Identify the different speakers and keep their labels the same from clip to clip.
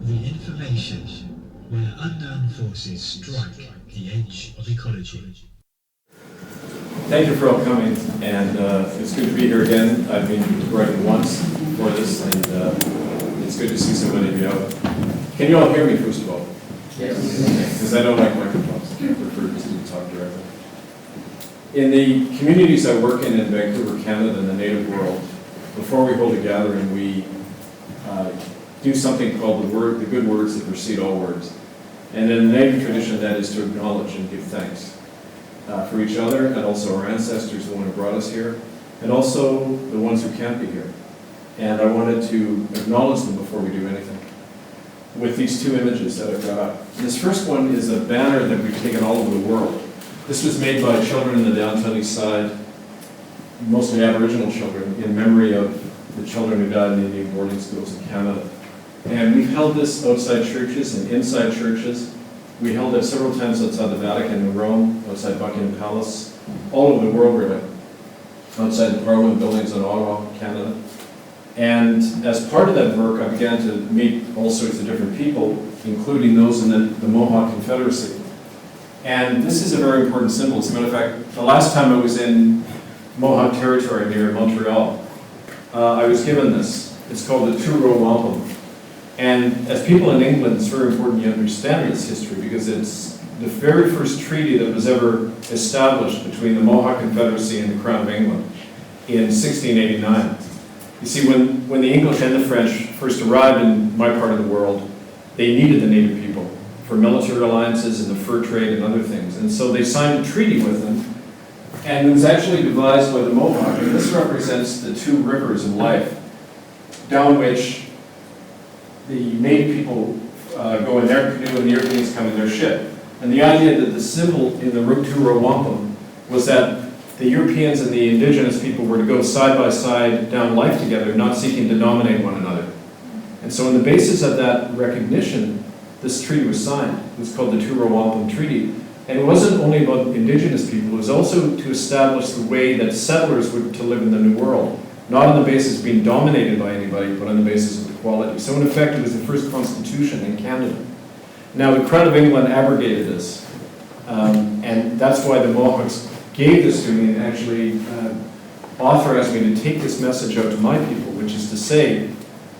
Speaker 1: The information where unknown forces strike the edge of ecology.
Speaker 2: Thank you for all coming, and it's good to be here again. I've been to Brighton once for this, and it's good to see so many of you out. Can you all hear me, first of all?
Speaker 3: Yes.
Speaker 2: Because I don't like microphones. I prefer just to talk directly. In the communities I work in Vancouver, Canada, and the native world, before we hold a gathering, we do something called the good words that precede all words. And in the native tradition, that is to acknowledge and give thanks for each other, and also our ancestors, the one who brought us here, and also the ones who can't be here. And I wanted to acknowledge them before we do anything with these two images that I've got up. This first one is a banner that we've taken all over the world. This was made by children in the downtown east side, mostly Aboriginal children, in memory of the children who died in the Indian boarding schools in Canada. And we've held this outside churches and inside churches. We held it several times outside the Vatican in Rome, outside Buckingham Palace, all over the world really, outside the Parliament buildings in Ottawa, Canada. And as part of that work, I began to meet all sorts of different people, including those in the Mohawk Confederacy. And this is a very important symbol. As a matter of fact, the last time I was in Mohawk territory near Montreal, I was given this. It's called the two-row wampum. And as people in England, it's very important you understand this history because it's the very first treaty that was ever established between the Mohawk Confederacy and the Crown of England in 1689. You see, when the English and the French first arrived in my part of the world, they needed the native people for military alliances and the fur trade and other things. And so they signed a treaty with them, and it was actually devised by the Mohawk. And this represents the two rivers of life down which the native people go in their canoe and the Europeans come in their ship. And the idea that the symbol in the two-row wampum was that the Europeans and the indigenous people were to go side by side down life together, not seeking to dominate one another. And so on the basis of that recognition, this treaty was signed. It was called the two-row wampum treaty. And it wasn't only about indigenous people, it was also to establish the way that settlers were to live in the New World, not on the basis of being dominated by anybody, but on the basis of equality. So in effect, it was the first constitution in Canada. Now the Crown of England abrogated this, and that's why the Mohawks gave this to me and actually authorized me to take this message out to my people, which is to say,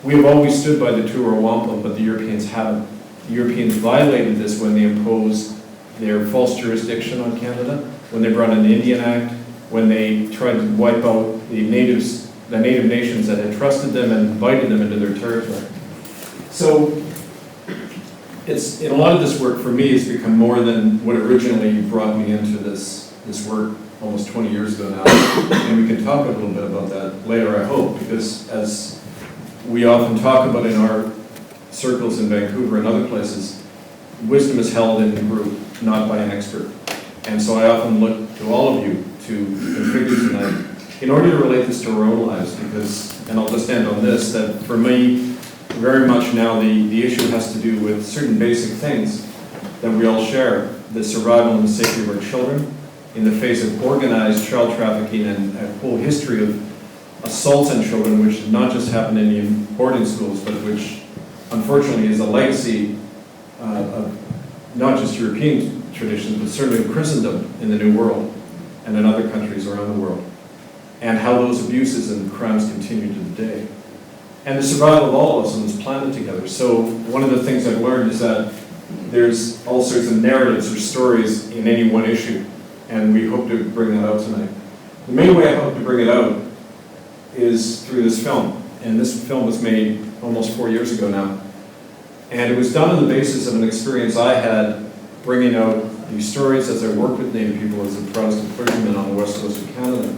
Speaker 2: we have always stood by the two-row wampum, but the Europeans haven't. The Europeans violated this when they imposed their false jurisdiction on Canada, when they brought in the Indian Act, when they tried to wipe out the native nations that had trusted them and invited them into their territory. So it's, in a lot of this work for me has become more than what originally brought me into this work almost 20 years ago now. And we can talk a little bit about that later, I hope, because as we often talk about in our circles in Vancouver and other places, wisdom is held in the group, not by an expert. And so I often look to all of you to contribute tonight in order to relate this to our own lives, because, and I'll just end on this, that for me, very much now the issue has to do with certain basic things that we all share, the survival and the safety of our children in the face of organized child trafficking and a whole history of assaults on children, which did not just happen in Indian boarding schools, but which unfortunately is a legacy of not just European traditions, but certainly of Christendom in the New World and in other countries around the world, and how those abuses and crimes continue to the day. And the survival of all of us on this planet together. So one of the things I've learned is that there's all sorts of narratives or stories in any one issue, and we hope to bring that out tonight. The main way I hope to bring it out is through this film, and this film was made almost 4 years ago now. And it was done on the basis of an experience I had bringing out these stories as I worked with Native people as a Protestant clergyman on the west coast of Canada.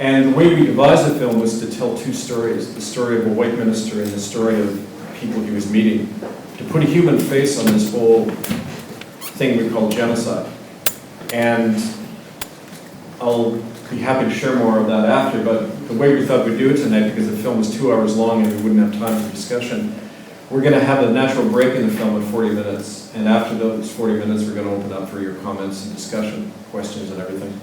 Speaker 2: And the way we devised the film was to tell two stories, the story of a white minister and the story of people he was meeting, to put a human face on this whole thing we call genocide. And I'll be happy to share more of that after, but the way we thought we'd do it tonight, because the film was 2 hours long and we wouldn't have time for discussion, we're going to have a natural break in the film at 40 minutes. And after those 40 minutes, we're going to open up for your comments and discussion, questions and everything.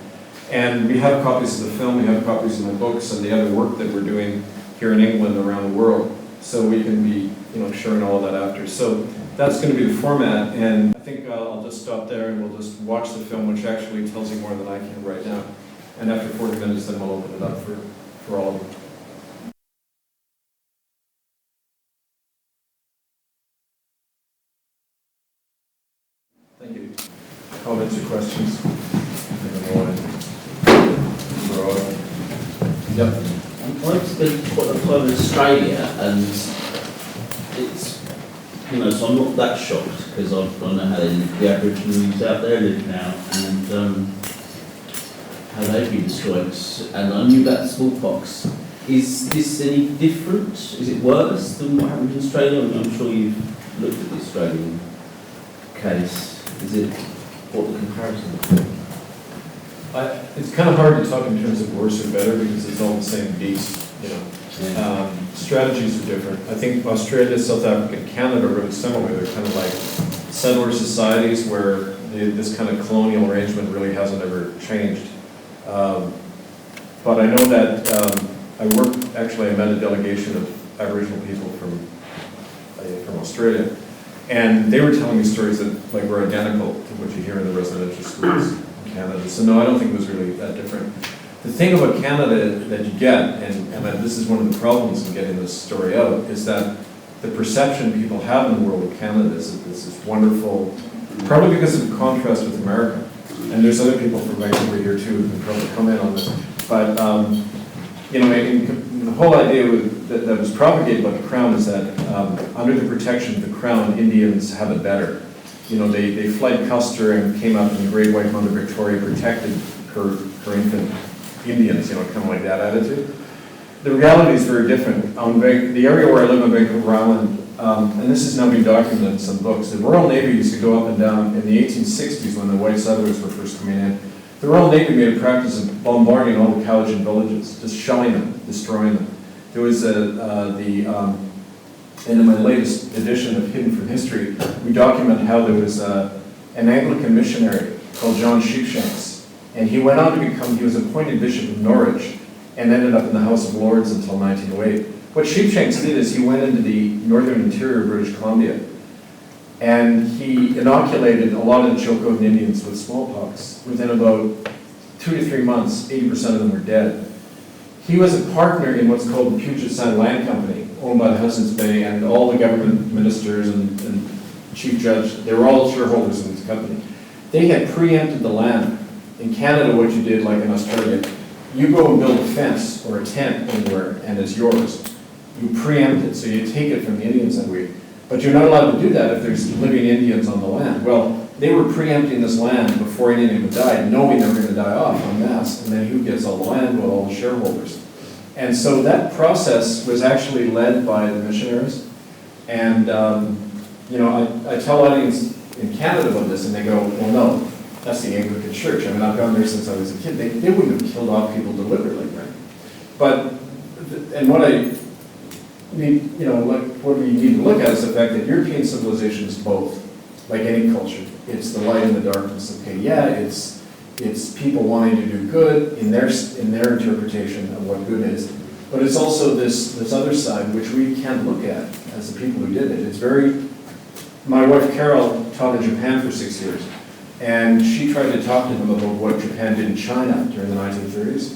Speaker 2: And we have copies of the film, we have copies of my books and the other work that we're doing here in England and around the world. so we can be, sharing all that after. So that's going to be the format, and I think I'll just stop there and we'll just watch the film, which actually tells you more than I can right now. And after 40 minutes, then we'll open it up for all of you. Thank you. Comments or questions? Yep.
Speaker 3: I've spent quite a time in Australia, and it's, so I'm not that shocked because I know how the Aborigines out there live now, and how they've been destroyed. And I knew about smallpox. Is this any different? Is it worse than what happened in Australia? I'm sure you've looked at the Australian case. Is it what the comparison is?
Speaker 2: It's kind of hard to talk in terms of worse or better because it's all the same beast,
Speaker 3: Yeah.
Speaker 2: Strategies are different. I think Australia, South Africa, and Canada are really similar. They're kind of like settler societies where this kind of colonial arrangement really hasn't ever changed. But I know that I met a delegation of Aboriginal people from Australia, and they were telling me stories that were identical to what you hear in the residential schools in Canada. So no, I don't think it was really that different. The thing about Canada that you get, and this is one of the problems in getting this story out, is that the perception people have in the world of Canada is that this is wonderful, probably because of the contrast with America. And there's other people from Vancouver here too who can probably comment on this. But the whole idea that was propagated by the Crown is that under the protection of the Crown, Indians have it better. They fled Custer and came up in the Great White Mother Victoria, protected her infant Indians, kind of like that attitude. The reality is very different. The area where I live on Vancouver Island, and this has now been documented in some books, the Royal Navy used to go up and down in the 1860s when the white settlers were first coming in. The Royal Navy made a practice of bombarding all the Cowichan villages, just shelling them, destroying them. There was and in my latest edition of Hidden from History, we document how there was an Anglican missionary called John Sheepshanks, and he went on to he was appointed Bishop of Norwich and ended up in the House of Lords until 1908. What Sheepshanks did is he went into the northern interior of British Columbia, and he inoculated a lot of the Chilcotin Indians with smallpox. Within about 2 to 3 months, 80% of them were dead. He was a partner in what's called the Puget Sound Land Company, owned by the Hudson's Bay, and all the government ministers and chief judge, they were all shareholders in this company. They had preempted the land. In Canada, what you did, like in Australia, you go and build a fence or a tent anywhere, and it's yours. You preempt it, so you take it from the Indians that way. But you're not allowed to do that if there's living Indians on the land. Well, they were preempting this land before any Indian died, knowing they were going to die off en masse, and then who gets all the land? Well, all the shareholders. And so that process was actually led by the missionaries. And, I tell audience in Canada about this, and they go, well, no, that's the Anglican Church. I've gone there since I was a kid. They wouldn't have killed off people deliberately, right? But, and what what we need to look at is the fact that European civilization is both, like any culture. It's the light and the darkness. Okay, yeah, it's people wanting to do good in their interpretation of what good is, but it's also this other side which we can't look at as the people who did it. It's my wife Carol taught in Japan for 6 years, and she tried to talk to them about what Japan did in China during the 1930s.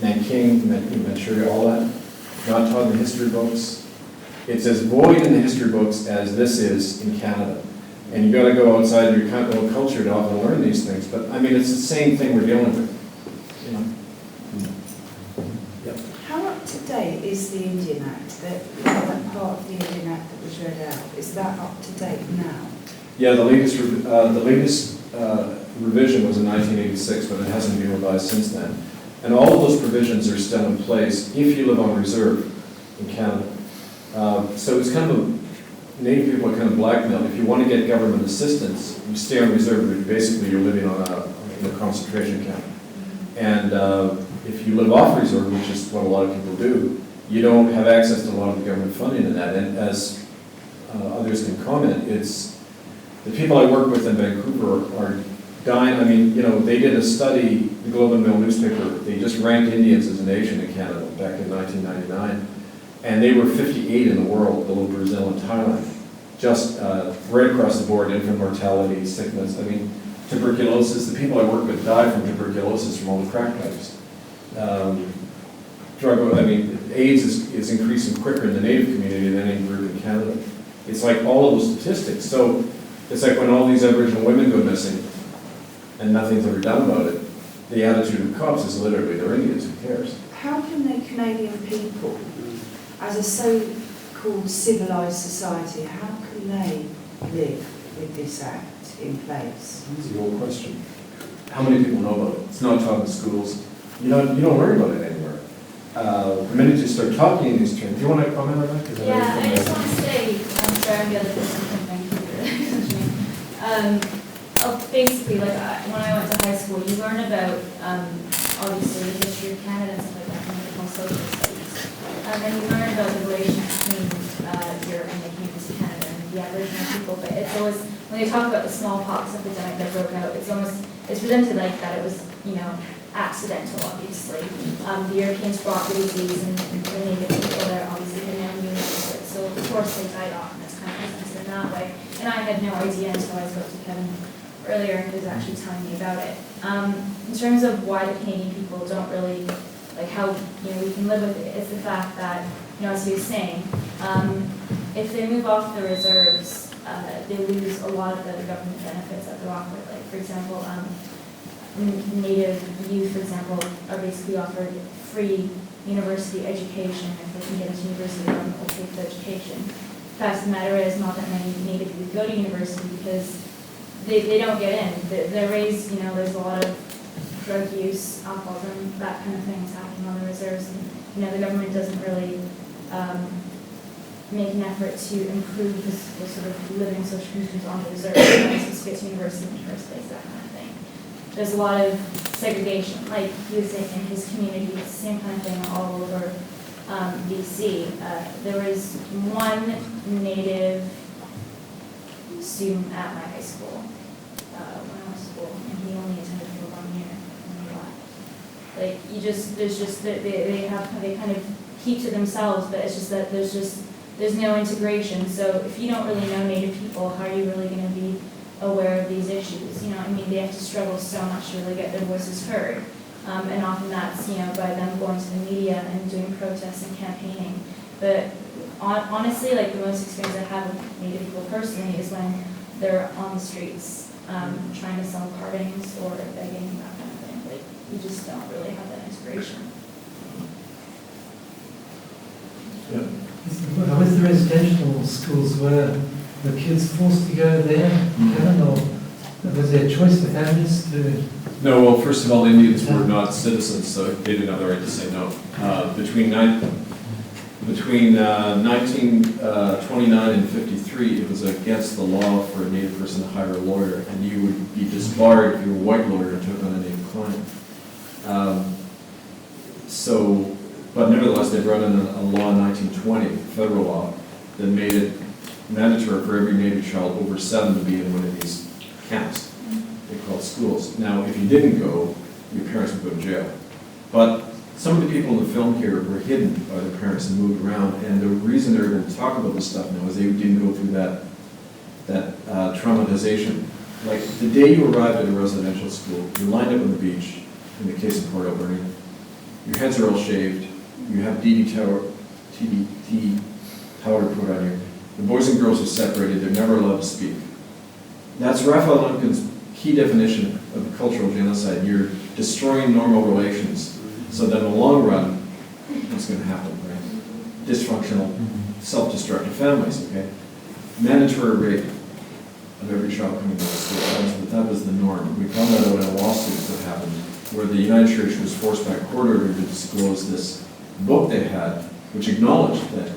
Speaker 2: Nanking, Manchuria, all that. Not taught in the history books. It's as void in the history books as this is in Canada. And you got to go outside your continental culture to often learn these things. But it's the same thing we're dealing with. Yep.
Speaker 4: How up to date is the Indian Act? That part of the Indian Act that was read out, is that up to date now?
Speaker 2: Yeah, the latest revision was in 1986, but it hasn't been revised since then. And all of those provisions are still in place if you live on reserve in Canada. So it's kind of Native people are kind of blackmailed. If you want to get government assistance, you stay on reserve, but basically you're living in a concentration camp. And if you live off reserve, which is what a lot of people do, you don't have access to a lot of the government funding in that. And as others can comment, it's the people I work with in Vancouver are dying. They did a study, the Globe and Mail newspaper, they just ranked Indians as a nation in Canada back in 1999. And they were 58 in the world, below Brazil and Thailand. Just right across the board, infant mortality, sickness. I mean, tuberculosis, the people I work with die from tuberculosis from all the crack pipes. AIDS is increasing quicker in the Native community than any group in Canada. It's like all of those statistics. So it's like when all these Aboriginal women go missing and nothing's ever done about it, the attitude of cops is literally, they're Indians, who cares?
Speaker 4: How can the Canadian people, as a so-called civilised society, how can they live with this act in place?
Speaker 2: That's the old question. How many people know about it? It's not taught in schools. You don't learn about it anywhere. The minute you start talking in these terms, do you want to comment on that?
Speaker 5: Yeah, I just want to say, I'm sorry, I'm the other person from Vancouver. Basically, like when I went to high school, you learn about obviously the history of Canada and stuff like that, and it's called social studies. And you learn about the relation between Europe and the communities of Canada and the Aboriginal people. But it's always, when they talk about the smallpox epidemic that broke out, it's presented like that it was, accidental, obviously. The Europeans brought the disease and the native people there obviously had no immunity to it. So of course they died off, and it's kind of presented in that way. And I had no idea until I spoke to Kevin earlier and he was actually telling me about it. In terms of why the Canadian people don't really, like how, we can live with it, it's the fact that, as he was saying, if they move off the reserves, they lose a lot of the government benefits that they're offered. Like, for example, Native youth, for example, are basically offered free university education. If they can get into university, the government will pay for education. The fact of the matter is, not that many Native youth go to university because they don't get in. They're raised, there's a lot of drug use, alcoholism, that kind of thing is happening on the reserves. And, the government doesn't really make an effort to improve the sort of living social conditions on the reserves. To get to university in the first place, that kind of thing. There's a lot of segregation, like he was saying in his community, it's the same kind of thing all over BC. There was one Native student at my high school when I went to school, and he only attended for 1 year and he left. Like they kind of keep to themselves, but it's just that there's no integration. So if you don't really know Native people, how are you really going to be aware of these issues? They have to struggle so much to really get their voices heard. And often that's, by them going to the media and doing protests and campaigning. But honestly, like the most experience I have with Native people personally is when they're on the streets trying to sell carvings or begging, that kind of thing. Like, you just don't really have that inspiration.
Speaker 2: Yeah.
Speaker 6: How is the residential schools where the kids forced to go there? Or was there a choice for families to?
Speaker 2: No, well, first of all, Indians were not citizens, so they didn't have the right to say no. Between 1929 and 53, it was against the law for a Native person to hire a lawyer, and you would be disbarred if you were a white lawyer and took on a Native client. But nevertheless, they brought in a law in 1920, federal law, that made it mandatory for every Native child over 7 to be in one of these camps. They called schools. Now, if you didn't go, your parents would go to jail. But some of the people in the film here were hidden by their parents and moved around, and the reason they're going to talk about this stuff now is they didn't go through that traumatization. Like, the day you arrived at a residential school, you're lined up on the beach, in the case of Port Alberni, your heads are all shaved, you have DDT powder put on you, the boys and girls are separated, they're never allowed to speak. That's Raphael Lemkin's key definition of a cultural genocide. You're destroying normal relations, so that in the long run, what's going to happen, right? Dysfunctional, self-destructive families, okay? Mandatory rape of every child coming to the school. That was the norm. We found that out in a lawsuit that happened, where the United Church was forced by a court order to disclose this book they had, which acknowledged that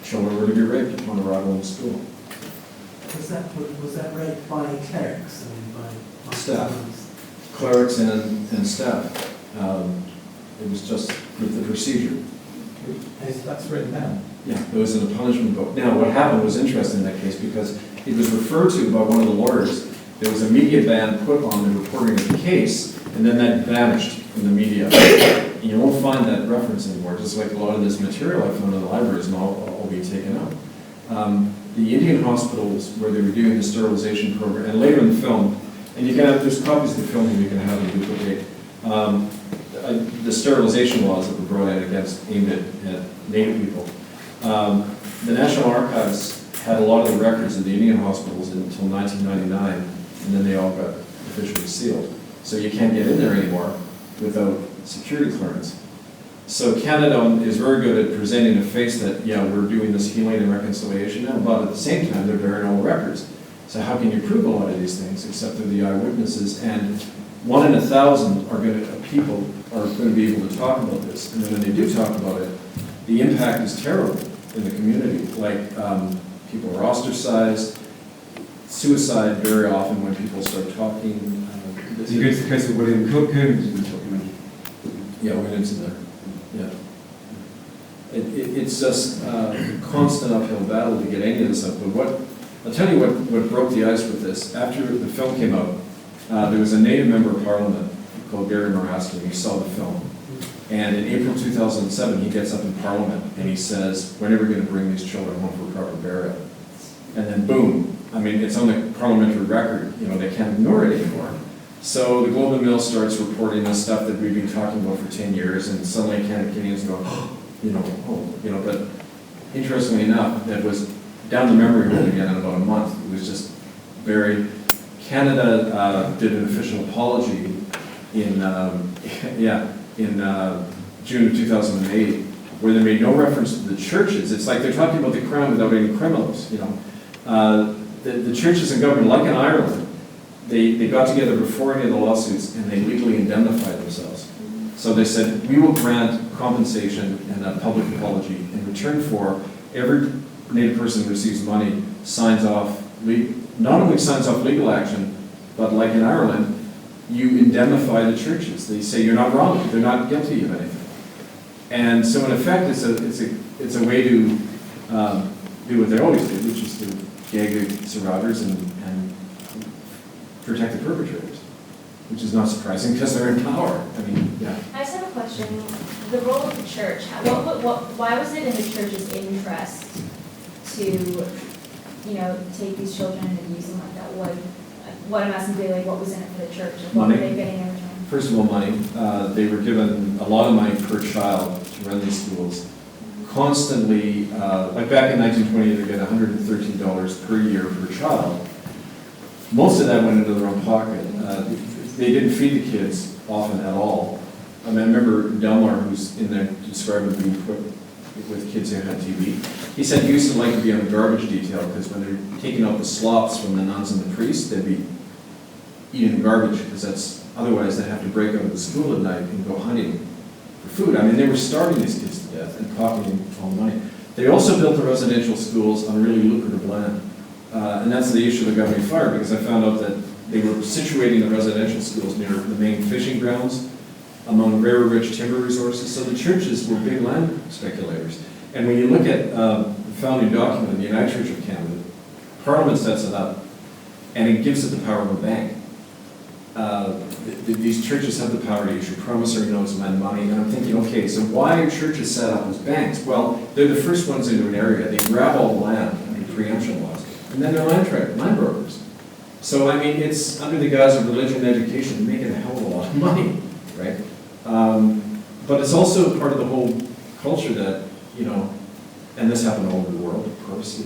Speaker 2: children were to be raped upon arrival in school.
Speaker 7: Was that raped by clerics and by
Speaker 2: staff? Clerics and staff. It was just the procedure.
Speaker 6: That's written down.
Speaker 2: Yeah, it was in a punishment book. Now, what happened was interesting in that case because it was referred to by one of the lawyers. There was a media ban put on the reporting of the case and then that vanished in the media. And you won't find that reference anymore, just like a lot of this material I found in the libraries and all being taken out. The Indian hospitals where they were doing the sterilization program, and later in the film, and you can have, there's copies of the film that you can have and duplicate, the sterilization laws that were brought in aimed at Native people. The National Archives had a lot of the records of the Indian hospitals until 1999, and then they all got officially sealed. So you can't get in there anymore without security clearance. So Canada is very good at presenting a face that, yeah, we're doing this healing and reconciliation now, but at the same time, they're burying all the records. So how can you prove a lot of these things except through the eyewitnesses? And 1 in 1,000 people are going to be able to talk about this. And then when they do talk about it, the impact is terrible in the community. Like people are ostracized, suicide very often when people start talking.
Speaker 8: You go to the case of William Combs was talking about.
Speaker 2: Yeah, William's in there. Yeah. It's just a constant uphill battle to get any of this up. But I'll tell you what broke the ice with this. After the film came out, there was a Native member of Parliament called Gary Maraski, and he saw the film. And in April 2007, he gets up in Parliament and he says, we're never going to bring these children home for proper burial. And then boom, I mean, it's on the parliamentary record, you know, they can't ignore it anymore. So the Globe and Mail starts reporting this stuff that we've been talking about for 10 years, and suddenly Canadians go, but interestingly enough, that was down the memory hole again in about a month. It was just buried. Canada did an official apology in June of 2008, where they made no reference to the churches. It's like they're talking about the crown without any criminals, you know. The churches and government, like in Ireland, they got together before any of the lawsuits and they legally indemnified themselves. So they said, we will grant compensation and a public apology in return for every Native person who receives money signs off, not only signs off legal action, but like in Ireland, you indemnify the churches. They say you're not wrong, they're not guilty of anything. And so in effect, it's a way to do what they always did, which is to gag the survivors and protect the perpetrators, which is not surprising because they're in power. I mean, yeah.
Speaker 5: I just have a question. The role of the church, why was it in the church's interest to, take these children and use them like that? What I'm asking today, what was in it for the church? What were they getting in return?
Speaker 2: First of all, money. They were given a lot of money per child to run these schools. Constantly, like back in 1920, they get $113 per year per child. Most of that went into their own pocket. They didn't feed the kids often at all. I mean, I remember Delmar, who's in there describing being put with kids who had TB. He said he used to like to be on the garbage detail because when they're taking out the slops from the nuns and the priests, they'd be eating the garbage because otherwise they'd have to break out of the school at night and go hunting for food. I mean, they were starving these kids to death and pocketing all the money. They also built the residential schools on really lucrative land. And that's the issue that got me fired, because I found out that they were situating the residential schools near the main fishing grounds among very rich timber resources. So the churches were big land speculators. And when you look at the founding document of the United Church of Canada, Parliament sets it up, and it gives it the power of a bank. These churches have the power to issue promissory notes and lend money, and I'm thinking, okay, so why are churches set up as banks? Well, they're the first ones into an area. They grab all the land under preemption laws, and then they're land brokers. So, I mean, it's under the guise of religion and education, making a hell of a lot of money, right? But it's also part of the whole culture that, and this happened all over the world, of course,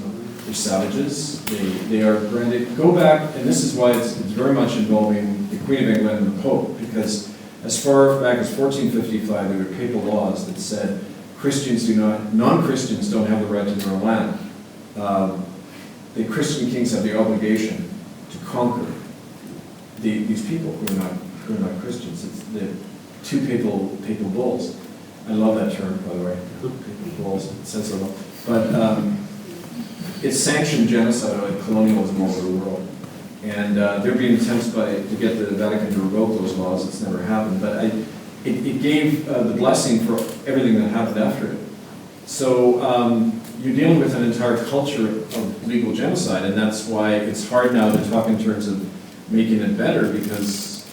Speaker 2: they're savages, they are branded. Go back, and this is why it's very much involving the Queen of England and the Pope, because as far back as 1455, there were papal laws that said non-Christians don't have the right to their own land. The Christian kings have the obligation to conquer these people who are not Christians. It's the two papal bulls. I love that term, by the way. Papal bulls, it says so well. But it's sanctioned genocide and colonialism all over the world. And there have been attempts to get the Vatican to revoke those laws. It's never happened. But it gave the blessing for everything that happened after it. So you're dealing with an entire culture of legal genocide, and that's why it's hard now to talk in terms of making it better, because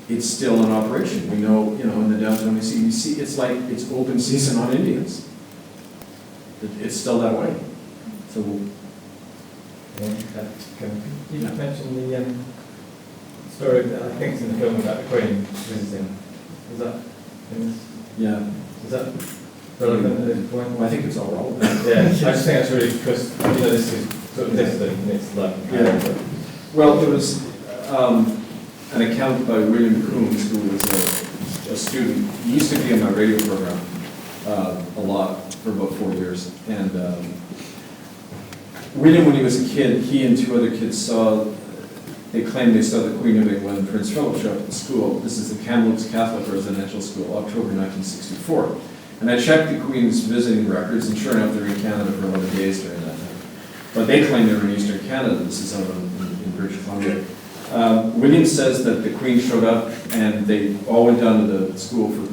Speaker 2: it's still in operation. We know, in the downtown, you see, it's like it's open season on Indians. It's still that way. So,
Speaker 9: You just mentioned the story, I think it's in the film about the Queen visiting. Is that,
Speaker 2: yeah.
Speaker 9: is that relevant at this point?
Speaker 2: Well, I think it's all relevant.
Speaker 9: Yeah, I just think that's really, because, this is sort of distant, and it's like,
Speaker 2: Well, it was an account by William Coombs, who was a student. He used to be on my radio program a lot for about 4 years. And William, when he was a kid, he and 2 other kids they claimed they saw the Queen of England and Prince Philip show up at the school. This is the Kamloops Catholic Residential School, October 1964. And I checked the Queen's visiting records, and sure enough, they were in Canada for 11 days during that time. But they claim they were in Eastern Canada. This is out in British Columbia. William says that the Queen showed up, and they all went down to the school for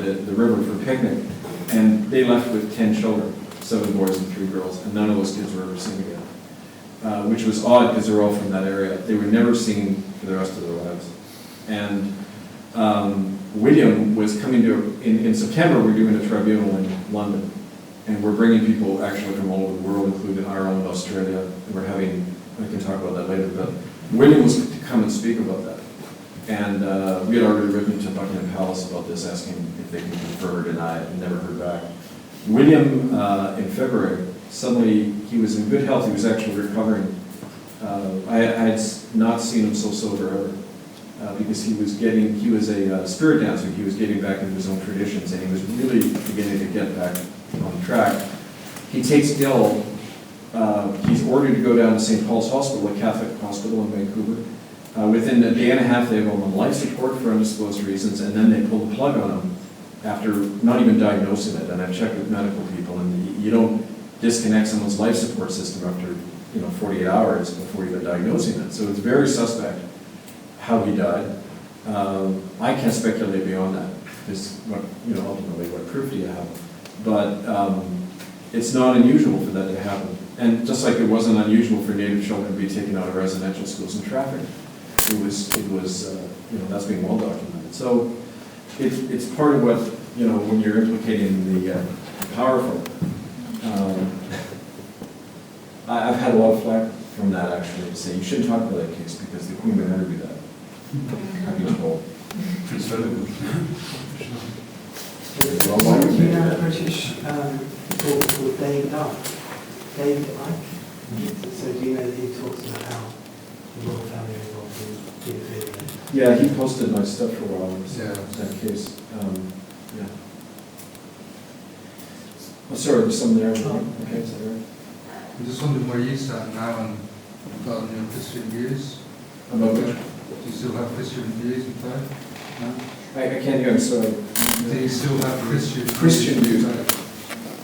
Speaker 2: the river for a picnic, and they left with 10 children, 7 boys and 3 girls, and none of those kids were ever seen again. Which was odd because they're all from that area. They were never seen for the rest of their lives. And William was coming in September, we're doing a tribunal in London. And we're bringing people actually from all over the world, including Ireland, Australia. And we're having, I can talk about that later, but William was to come and speak about that. And we had already written to Buckingham Palace about this, asking if they could confirm or deny it, and never heard back. William, in February, suddenly, he was in good health. He was actually recovering. I had not seen him so sober ever, because he was a spirit dancer. He was getting back into his own traditions, and he was really beginning to get back on track. He takes ill. He's ordered to go down to St. Paul's Hospital, a Catholic hospital in Vancouver. Within a day and a half, they have him on life support for undisclosed reasons, and then they pull the plug on him after not even diagnosing it. And I've checked with medical people, and you don't disconnect someone's life support system after 48 hours before even diagnosing it. So it's very suspect how he died. I can't speculate beyond that, because ultimately what proof do you have? But it's not unusual for that to happen. And just like it wasn't unusual for Native children to be taken out of residential schools and trafficked, it was that's being well documented. So it's part of what when you're implicating the powerful. I've had a lot of flack from that, actually, to say you shouldn't talk about that case because the Queen would never do that. I've been told. Well, why would
Speaker 7: Do
Speaker 2: they
Speaker 7: you
Speaker 2: do
Speaker 7: know a
Speaker 2: that?
Speaker 7: British author called David Icke? So do you know that he talks about how the royal family are involved in pedophilia?
Speaker 2: Yeah, he posted my stuff for a while on that case. Yeah. Oh, sorry, there's some there. Okay, is that right?
Speaker 10: I'm just wondering where you stand now and about your Christian views.
Speaker 2: About which?
Speaker 10: Do you still have Christian views in play? No?
Speaker 2: I can't hear, I'm sorry.
Speaker 10: Do you still have
Speaker 2: Christian views?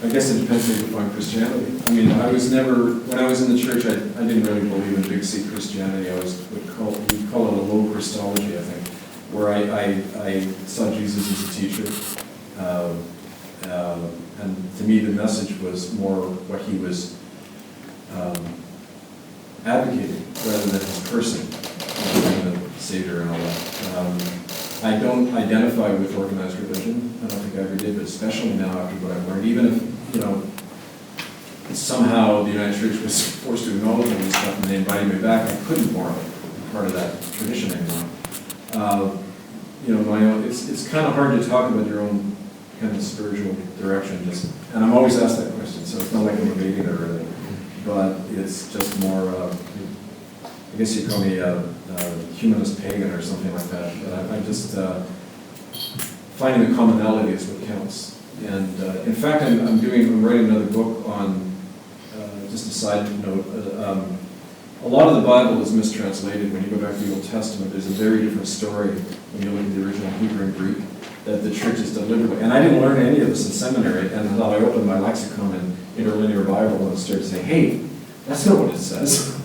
Speaker 2: I guess it depends how you define Christianity. I mean, I was never, when I was in the church, I didn't really believe in big C Christianity. We'd call it a low Christology, I think, where I saw Jesus as a teacher. And to me, the message was more what he was advocating rather than his person, being the Savior and all that. I don't identify with organized religion. I don't think I ever did, but especially now after what I've learned, even if, somehow the United Church was forced to acknowledge all this stuff and they invited me back, I couldn't more part of that tradition anymore. My own, it's kind of hard to talk about your own kind of spiritual direction, and I'm always asked that question, so it's not like I'm evading it or anything, but it's just more, I guess you'd call me a humanist pagan or something like that, but I'm just finding the commonality is what counts. And in fact, I'm writing another book on, just a side note, a lot of the Bible is mistranslated. When you go back to the Old Testament, there's a very different story when you look at the original Hebrew and Greek that the church is deliberately, and I didn't learn any of this in seminary, and until I opened my lexicon in Interlinear Bible and started saying, hey, that's not what it says.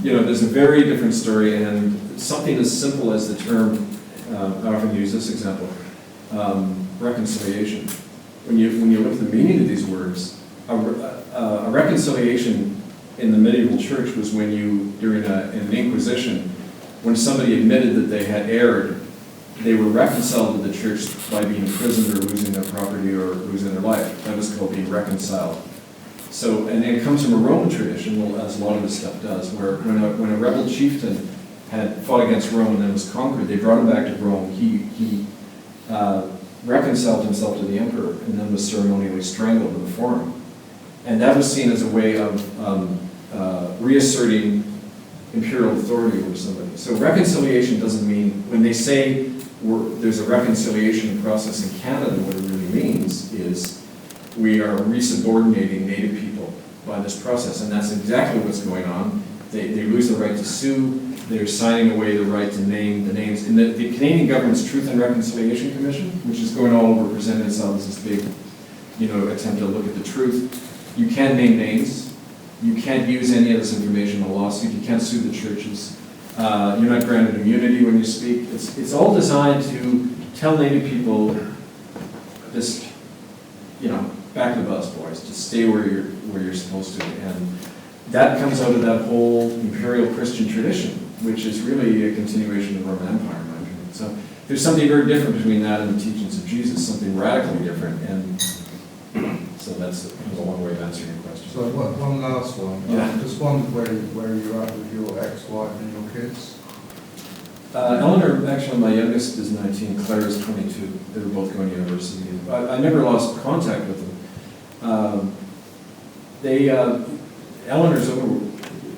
Speaker 2: There's a very different story, and something as simple as the term, I often use this example, reconciliation. When you look at the meaning of these words, a reconciliation in the medieval church was when during an inquisition, when somebody admitted that they had erred they were reconciled to the church by being imprisoned or losing their property or losing their life. That was called being reconciled. So, and it comes from a Roman tradition, well, as a lot of this stuff does, where when a rebel chieftain had fought against Rome and then was conquered, they brought him back to Rome. He reconciled himself to the emperor and then was ceremonially strangled in the forum. And that was seen as a way of reasserting imperial authority over somebody. So reconciliation doesn't mean, when they say there's a reconciliation process in Canada, what it really means is we are resubordinating Native people by this process, and that's exactly what's going on. They lose the right to sue, they're signing away the right to name the names. And the Canadian government's Truth and Reconciliation Commission, which is going all over, presenting itself as this big, attempt to look at the truth. You can't name names. You can't use any of this information in a lawsuit. You can't sue the churches. You're not granted immunity when you speak. It's all designed to tell Native people, just, back to the bus, boys. Just stay where you're supposed to. And that comes out of that whole imperial Christian tradition, which is really a continuation of the Roman Empire, in my opinion. So there's something very different between that and the teachings of Jesus, something radically different. And so that's a long way of answering your question.
Speaker 10: So one last one.
Speaker 2: Yeah.
Speaker 10: Just wondered where you're at with your ex-wife and your kids.
Speaker 2: Eleanor, actually my youngest is 19, Claire is 22. They were both going to university. I never lost contact with them. Eleanor's over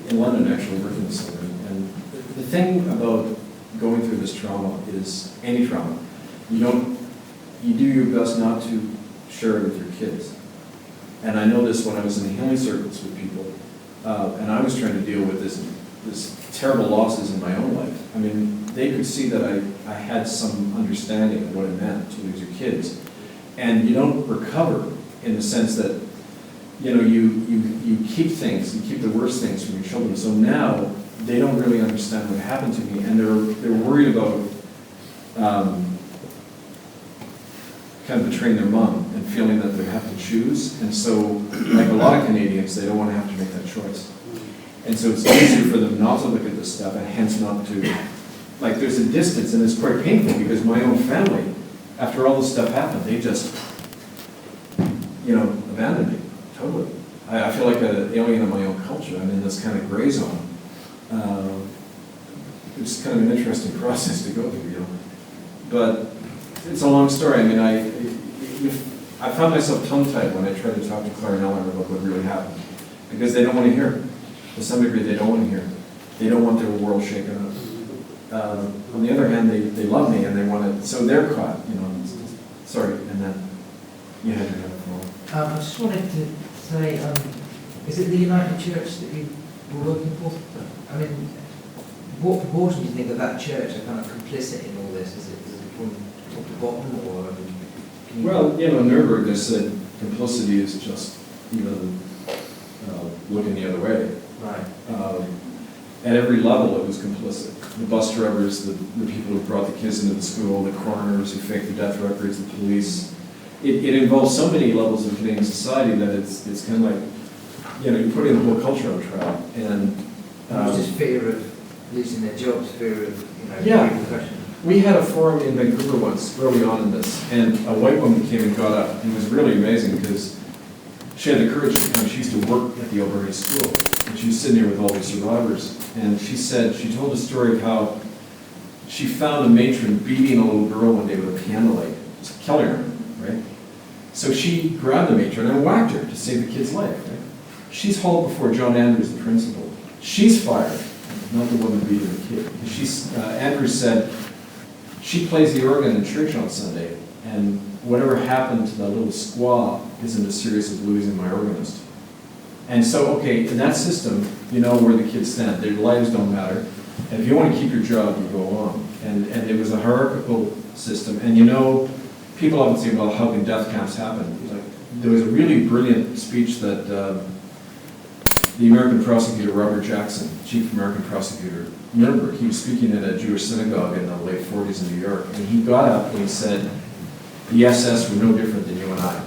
Speaker 2: in London actually working this summer. And the thing about going through this trauma is, any trauma, you do your best not to share it with your kids. And I know this when I was in the healing circles with people, and I was trying to deal with this terrible losses in my own life. I mean, they could see that I had some understanding of what it meant to lose your kids. And you don't recover in the sense that, you keep things, you keep the worst things from your children. So now they don't really understand what happened to me, and they're worried about kind of betraying their mom and feeling that they have to choose. And so, like a lot of Canadians, they don't want to have to make that choice. And so it's easier for them not to look at this stuff and hence not to, like, there's a distance, and it's quite painful because my own family, after all this stuff happened, they just, abandoned me, totally. I feel like an alien in my own culture. I'm in this kind of gray zone. It's kind of an interesting process to go through, But it's a long story. I mean, I found myself tongue-tied when I tried to talk to Claire and Eleanor about what really happened, because they don't want to hear it. To some degree, they don't want to hear it. They don't want their world shaken up. On the other hand, they love me and they want to, so they're caught, Sorry, and then you had your hand for.
Speaker 11: I just wanted to say, is it the United Church that you were working for? I mean, what proportion do you think of that church are kind of complicit in all this? Is it from top to bottom, or?
Speaker 2: Well, Nuremberg just said complicity is just, looking the other way.
Speaker 11: Right.
Speaker 2: At every level, it was complicit. The bus drivers, the people who brought the kids into the school, the coroners who faked the death records, the police. It involves so many levels of Canadian society that it's kind of like, you're putting the whole culture on trial. And
Speaker 11: it was just fear of losing their jobs, fear of, repercussions.
Speaker 2: We had a forum in Vancouver once, early on in this, and a white woman came and got up, and it was really amazing because she had the courage to come. She used to work at the Alberta school, and she was sitting there with all these survivors. And she told a story of how she found a matron beating a little girl one day with a piano light, just killing her, right? So she grabbed the matron and whacked her to save the kid's life, right? She's hauled before John Andrews, the principal. She's fired, not the woman beating the kid. Andrews said, she plays the organ in church on Sunday, and whatever happened to that little squaw isn't a series of losing my organist. And so, okay, in that system, you know where the kids stand. Their lives don't matter. And if you want to keep your job, you go on. And it was a hierarchical system. And people often say, well, how can death camps happen? There was a really brilliant speech that the American prosecutor, Robert Jackson, chief American prosecutor, Nuremberg, he was speaking at a Jewish synagogue in the late 40s in New York, and he got up and he said, the SS were no different than you and I.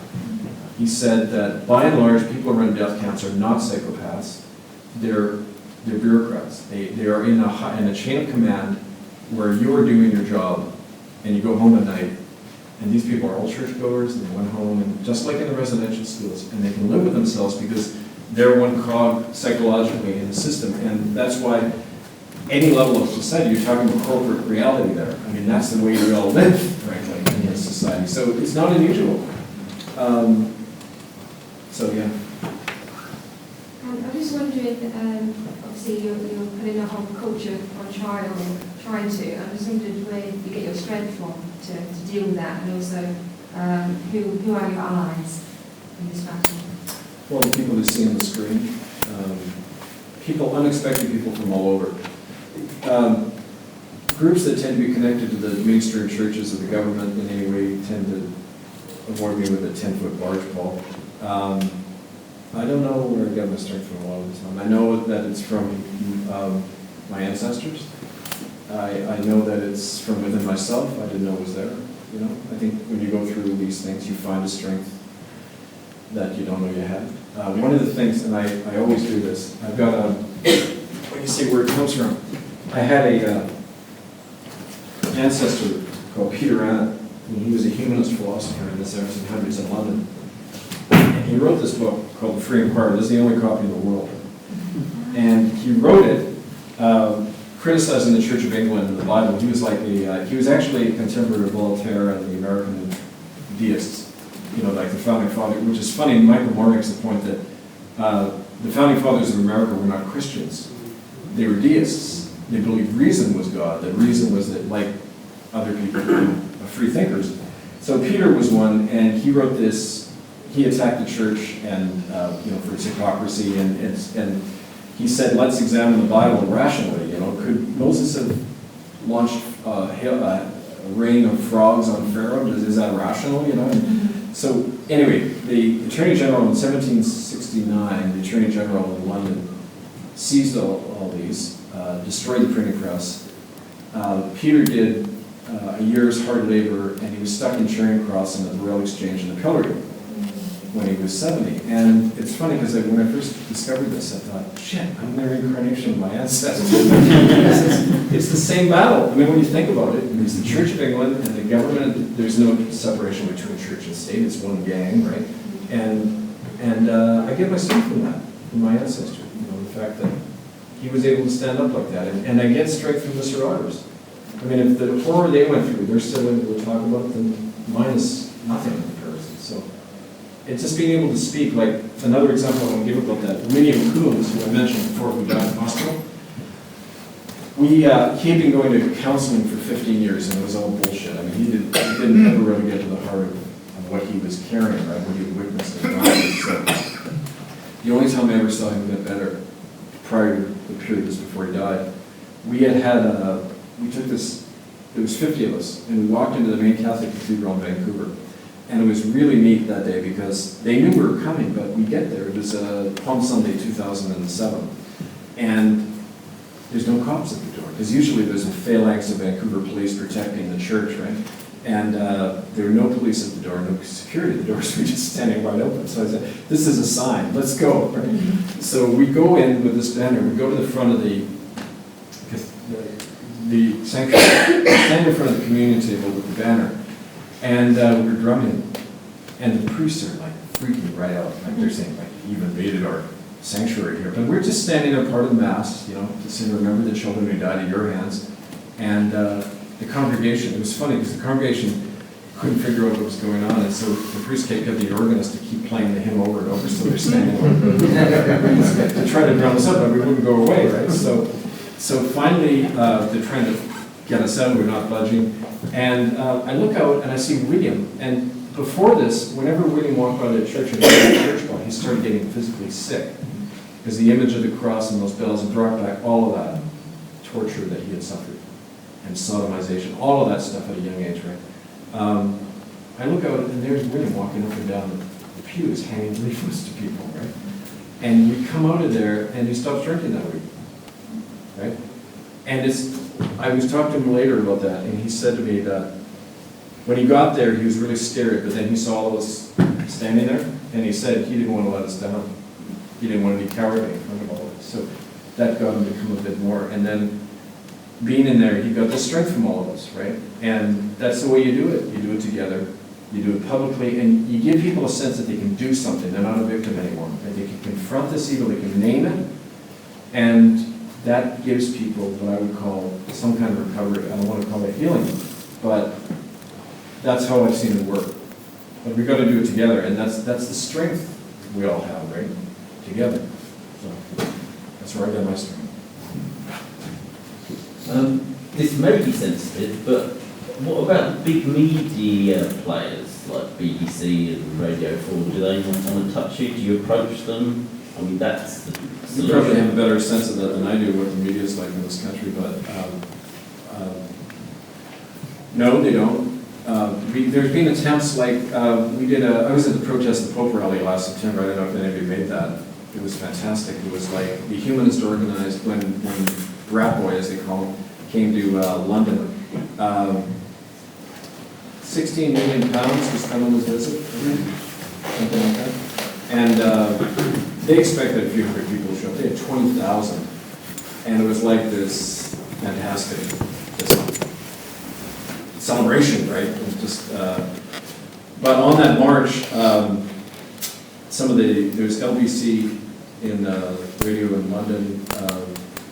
Speaker 2: He said that by and large, people who run death camps are not psychopaths, they're bureaucrats. They are in a chain of command where you're doing your job and you go home at night, and these people are all churchgoers, and they went home, and just like in the residential schools, and they can live with themselves because they're one cog psychologically in the system, and that's why any level of society, you're talking about corporate reality there. I mean, that's the way we all live, frankly, in this society. So it's not unusual. So yeah.
Speaker 12: I'm just wondering, obviously you're putting a whole culture on trial and trying to. I'm just wondering where you get your strength from to deal with that, and also who are your allies in this battle?
Speaker 2: Well, the people you see on the screen, unexpected people from all over. Groups that tend to be connected to the mainstream churches or the government in any way tend to avoid me with a 10-foot barge pole. I don't know where I got my strength from a lot of the time. I know that it's from my ancestors. I know that it's from within myself. I didn't know it was there. You know, I think when you go through these things, you find a strength that you don't know you have. One of the things, and I always do this, I've got a, when you see where it comes from, I had a ancestor called Peter Annett, and he was a humanist philosopher in the 1700s in London. And he wrote this book called The Free Inquiry. This is the only copy in the world. And he wrote it criticizing the Church of England and the Bible. He was like he was actually a contemporary of Voltaire and the American deists, you know, like the Founding Fathers, which is funny. Michael Moore makes the point that the Founding Fathers of America were not Christians. They were deists. They believed reason was God, that reason was that, like other people, free thinkers. So Peter was one, and he wrote this, he attacked the church and, you know, for its hypocrisy, and he said, let's examine the Bible rationally. You know, could Moses have launched a rain of frogs on Pharaoh? Is that rational? You know. So anyway, the Attorney General in 1769, the Attorney General in London, seized all these, destroyed the printing press. Peter did a year's hard labor, and he was stuck in Charing Cross and at the Royal Exchange in the pillory when he was 70. And it's funny because when I first discovered this, I thought, shit, I'm the reincarnation of my ancestors. It's the same battle. I mean, when you think about it, there's the Church of England and the government. There's no separation between church and state. It's one gang, right? And I get my strength from that, from my ancestor. You know, the fact that he was able to stand up like that. And I get strength from the survivors. I mean, if the horror they went through, they're still able to talk about it, then mine is nothing in comparison. So it's just being able to speak. Like another example I want to give about that, William Coombs, who I mentioned before, who died in hospital. He had been going to counseling for 15 years, and it was all bullshit. I mean, he didn't ever really get to the heart of what he was carrying, right, what he had witnessed and gone. So the only time I ever saw him get better, prior to the period just before he died, we took this, there was 50 of us, and we walked into the main Catholic Cathedral in Vancouver. And it was really neat that day because they knew we were coming, but we get there. It was Palm Sunday 2007. And there's no cops at the door, because usually there's a phalanx of Vancouver police protecting the church, right? And there were no police at the door, no security at the door, so we're just standing wide open. So I said, this is a sign, let's go, right? So we go in with this banner, we go to the front of the sanctuary, stand in front of the communion table with the banner, and we're drumming, and the priests are like freaking right out, like they're saying, like, you've invaded our sanctuary here. But we're just standing there, part of the Mass, you know, to say, remember the children who died at your hands. And the congregation, it was funny because the congregation couldn't figure out what was going on, and so the priest kept getting the organist to keep playing the hymn over and over, so they're standing to try to drown us out, but we wouldn't go away, right? So finally, they're trying to get us out, we're not budging. And I look out and I see William. And before this, whenever William walked by the church and the church bell, he started getting physically sick. Because the image of the cross and those bells brought back all of that torture that he had suffered. And sodomization, all of that stuff at a young age, right? I look out and there's William walking up and down the pews, handing leaflets to people, right? And we come out of there and he stops drinking that week, right? And I was talking to him later about that, and he said to me that when he got there, he was really scared, but then he saw all of us standing there, and he said he didn't want to let us down. He didn't want to be cowardly in front of all of us. So that got him to come a bit more. And then being in there, he got the strength from all of us, right? And that's the way you do it. You do it together, you do it publicly, and you give people a sense that they can do something. They're not a victim anymore. That they can confront this evil, they can name it, and that gives people what I would call some kind of recovery. I don't want to call it healing, but that's how I've seen it work. But we've got to do it together, and that's the strength we all have, right? Together. So that's where I get my strength.
Speaker 3: This may be sensitive, but what about big media players like BBC and Radio 4? Do they want to touch you? Do you approach them? I mean, that's the solution.
Speaker 2: You probably have a better sense of that than I do, what the media is like in this country, but no, they don't. There's been attempts like, I was at the protest the Pope rally last September. I don't know if any of you made that. It was fantastic. It was like the humanist organized when Rat Boy, as they call him, came to London. 16 million pounds to spend on this visit, something like that. And they expected a few hundred people to show up. They had 20,000. And it was like this fantastic celebration, right? It was just, but on that march, there's LBC in radio in London,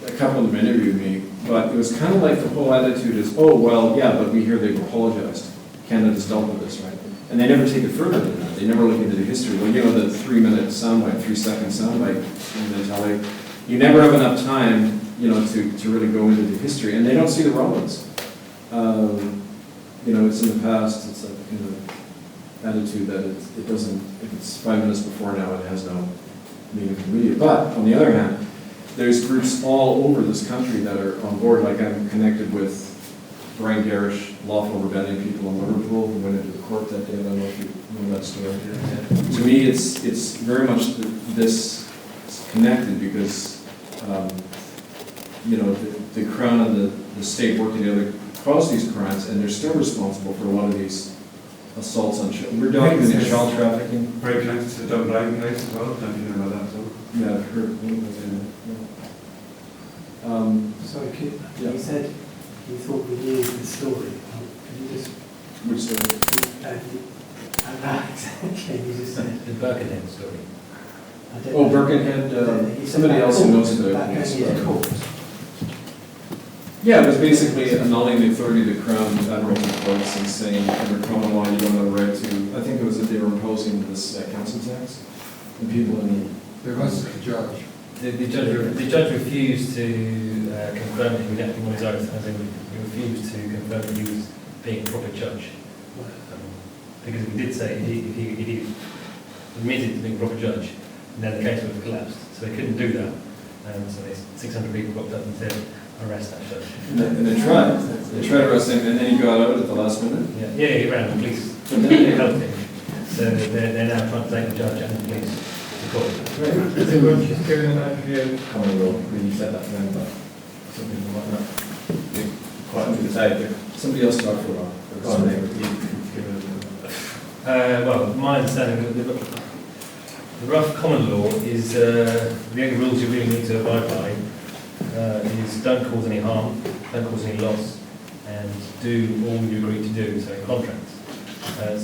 Speaker 2: a couple of them interviewed me, but it was kind of like the whole attitude is, oh, well, yeah, but we hear they've apologized. Canada's dealt with this, right? And they never take it further than that. They never look into the history. Well, you know, the 3-minute soundbite, 3-second soundbite in the tele, you never have enough time, you know, to really go into the history, and they don't see the relevance. You know, it's in the past, it's like, you know, attitude that it doesn't, if it's 5 minutes before now, it has no meaning for media. But, on the other hand, there's groups all over this country that are on board, like I'm connected with Brian Garish, lawful rebellion people in Liverpool who went into the court that day. I don't know if you know that story. Yeah. To me, it's very much this connected because, you know, the Crown and the state work together cause these crimes, and they're still responsible for a lot of these assaults on children. We're documenting child trafficking.
Speaker 8: Very connected to the double driving rates as well. Don't you know about that too?
Speaker 2: Yeah, I've heard.
Speaker 7: Sorry,
Speaker 2: yeah.
Speaker 7: you said you thought we knew the story. Could you just...
Speaker 2: Which story?
Speaker 7: Exactly, you just said...
Speaker 6: The Birkenhead story.
Speaker 2: Oh, Birkenhead, somebody else who knows about it. Yeah, it was basically annulling the authority of the Crown Admiralty courts and saying under common law you don't have a right to, I think it was that they were imposing this council tax. And people in
Speaker 10: There was a judge.
Speaker 6: The judge refused to confirm that he was acting on his oath, as in he refused to confirm that he was being a proper judge. Because if he did say, if he admitted to being a proper judge, then the case would have collapsed. So they couldn't do that. So there's 600 people rocked up and said, arrest that judge.
Speaker 2: And they tried. They tried to arrest him, and then he got out at the last minute.
Speaker 6: Yeah, he ran the police. But they helped him. So they're now trying to take the judge and the police.
Speaker 9: Is everyone just giving an overview? I can't remember when you said that then, but something like that. Quite good to say.
Speaker 2: Somebody else talked for a while.
Speaker 6: Well, my understanding of the rough common law is the only rules you really need to abide by is don't cause any harm, don't cause any loss, and do all you agree to do, so in contracts.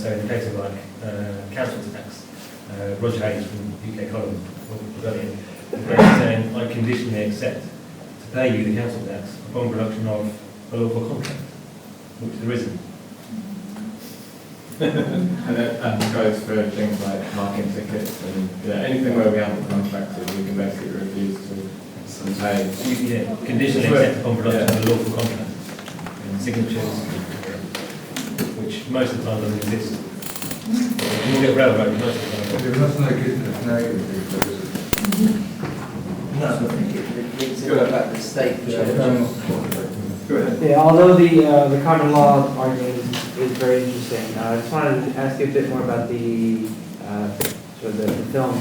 Speaker 6: So in the case of like council tax, Roger Hayes from UK Column, Rebellion, is saying, I conditionally accept to pay you the council tax upon production of a lawful contract, which there isn't.
Speaker 9: And that goes for things like marking tickets and anything where we haven't contracted, we can basically refuse to pay.
Speaker 6: Yeah, conditionally accept upon production of a lawful contract. And signatures, which most of the time doesn't exist. You will get railroad most of the time.
Speaker 10: There was no good enough negative,
Speaker 11: No, I think it needs to go back to the state.
Speaker 8: Go ahead.
Speaker 13: Yeah, although the common law argument is very interesting, I just wanted to ask you a bit more about the sort of the film.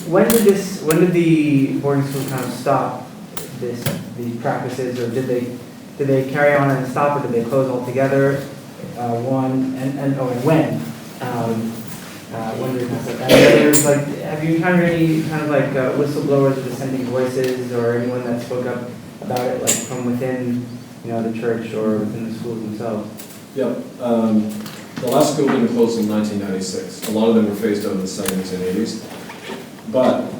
Speaker 13: When did the boarding school kind of stop these practices, or did they carry on and stop, or did they close altogether? When? When did it stop? And there's like, have you encountered any kind of like whistleblowers or dissenting voices, or anyone that spoke up about it, like from within, the church or within the schools themselves?
Speaker 2: Yeah. The last school didn't close in 1996. A lot of them were phased out in the 70s and 80s. But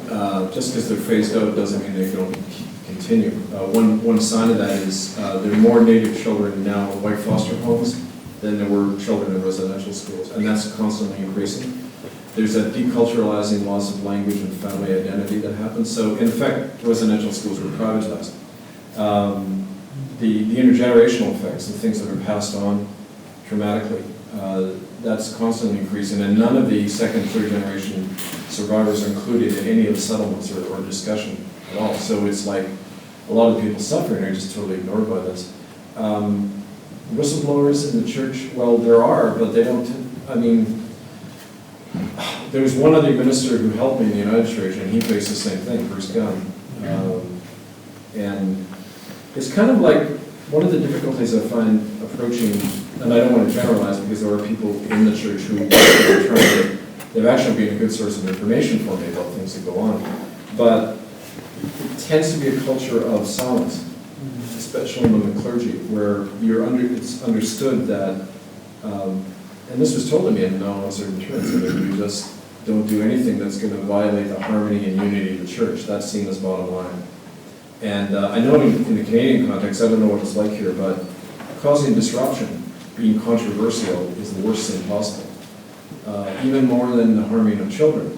Speaker 2: just because they're phased out doesn't mean they don't continue. One sign of that is there are more Native children now in white foster homes than there were children in residential schools, and that's constantly increasing. There's a deculturalizing loss of language and family identity that happens. So in effect, residential schools were privatized. The intergenerational effects, the things that are passed on traumatically, that's constantly increasing, and none of the second, third generation survivors are included in any of the settlements or discussion at all. So it's like a lot of people suffering are just totally ignored by this. Whistleblowers in the church, well, there are, but they don't, there was one other minister who helped me in the United Church, and he faced the same thing, Bruce Gunn. And it's kind of like, one of the difficulties I find approaching, and I don't want to generalize because there are people in the church who are trying to, they've actually been a good source of information for me about things that go on. But it tends to be a culture of silence, especially among the clergy, where it's understood that, and this was told to me in no uncertain terms, that you just don't do anything that's going to violate the harmony and unity of the church. That's seen as bottom line. And I know in the Canadian context, I don't know what it's like here, but causing disruption, being controversial, is the worst thing possible. Even more than the harming of children.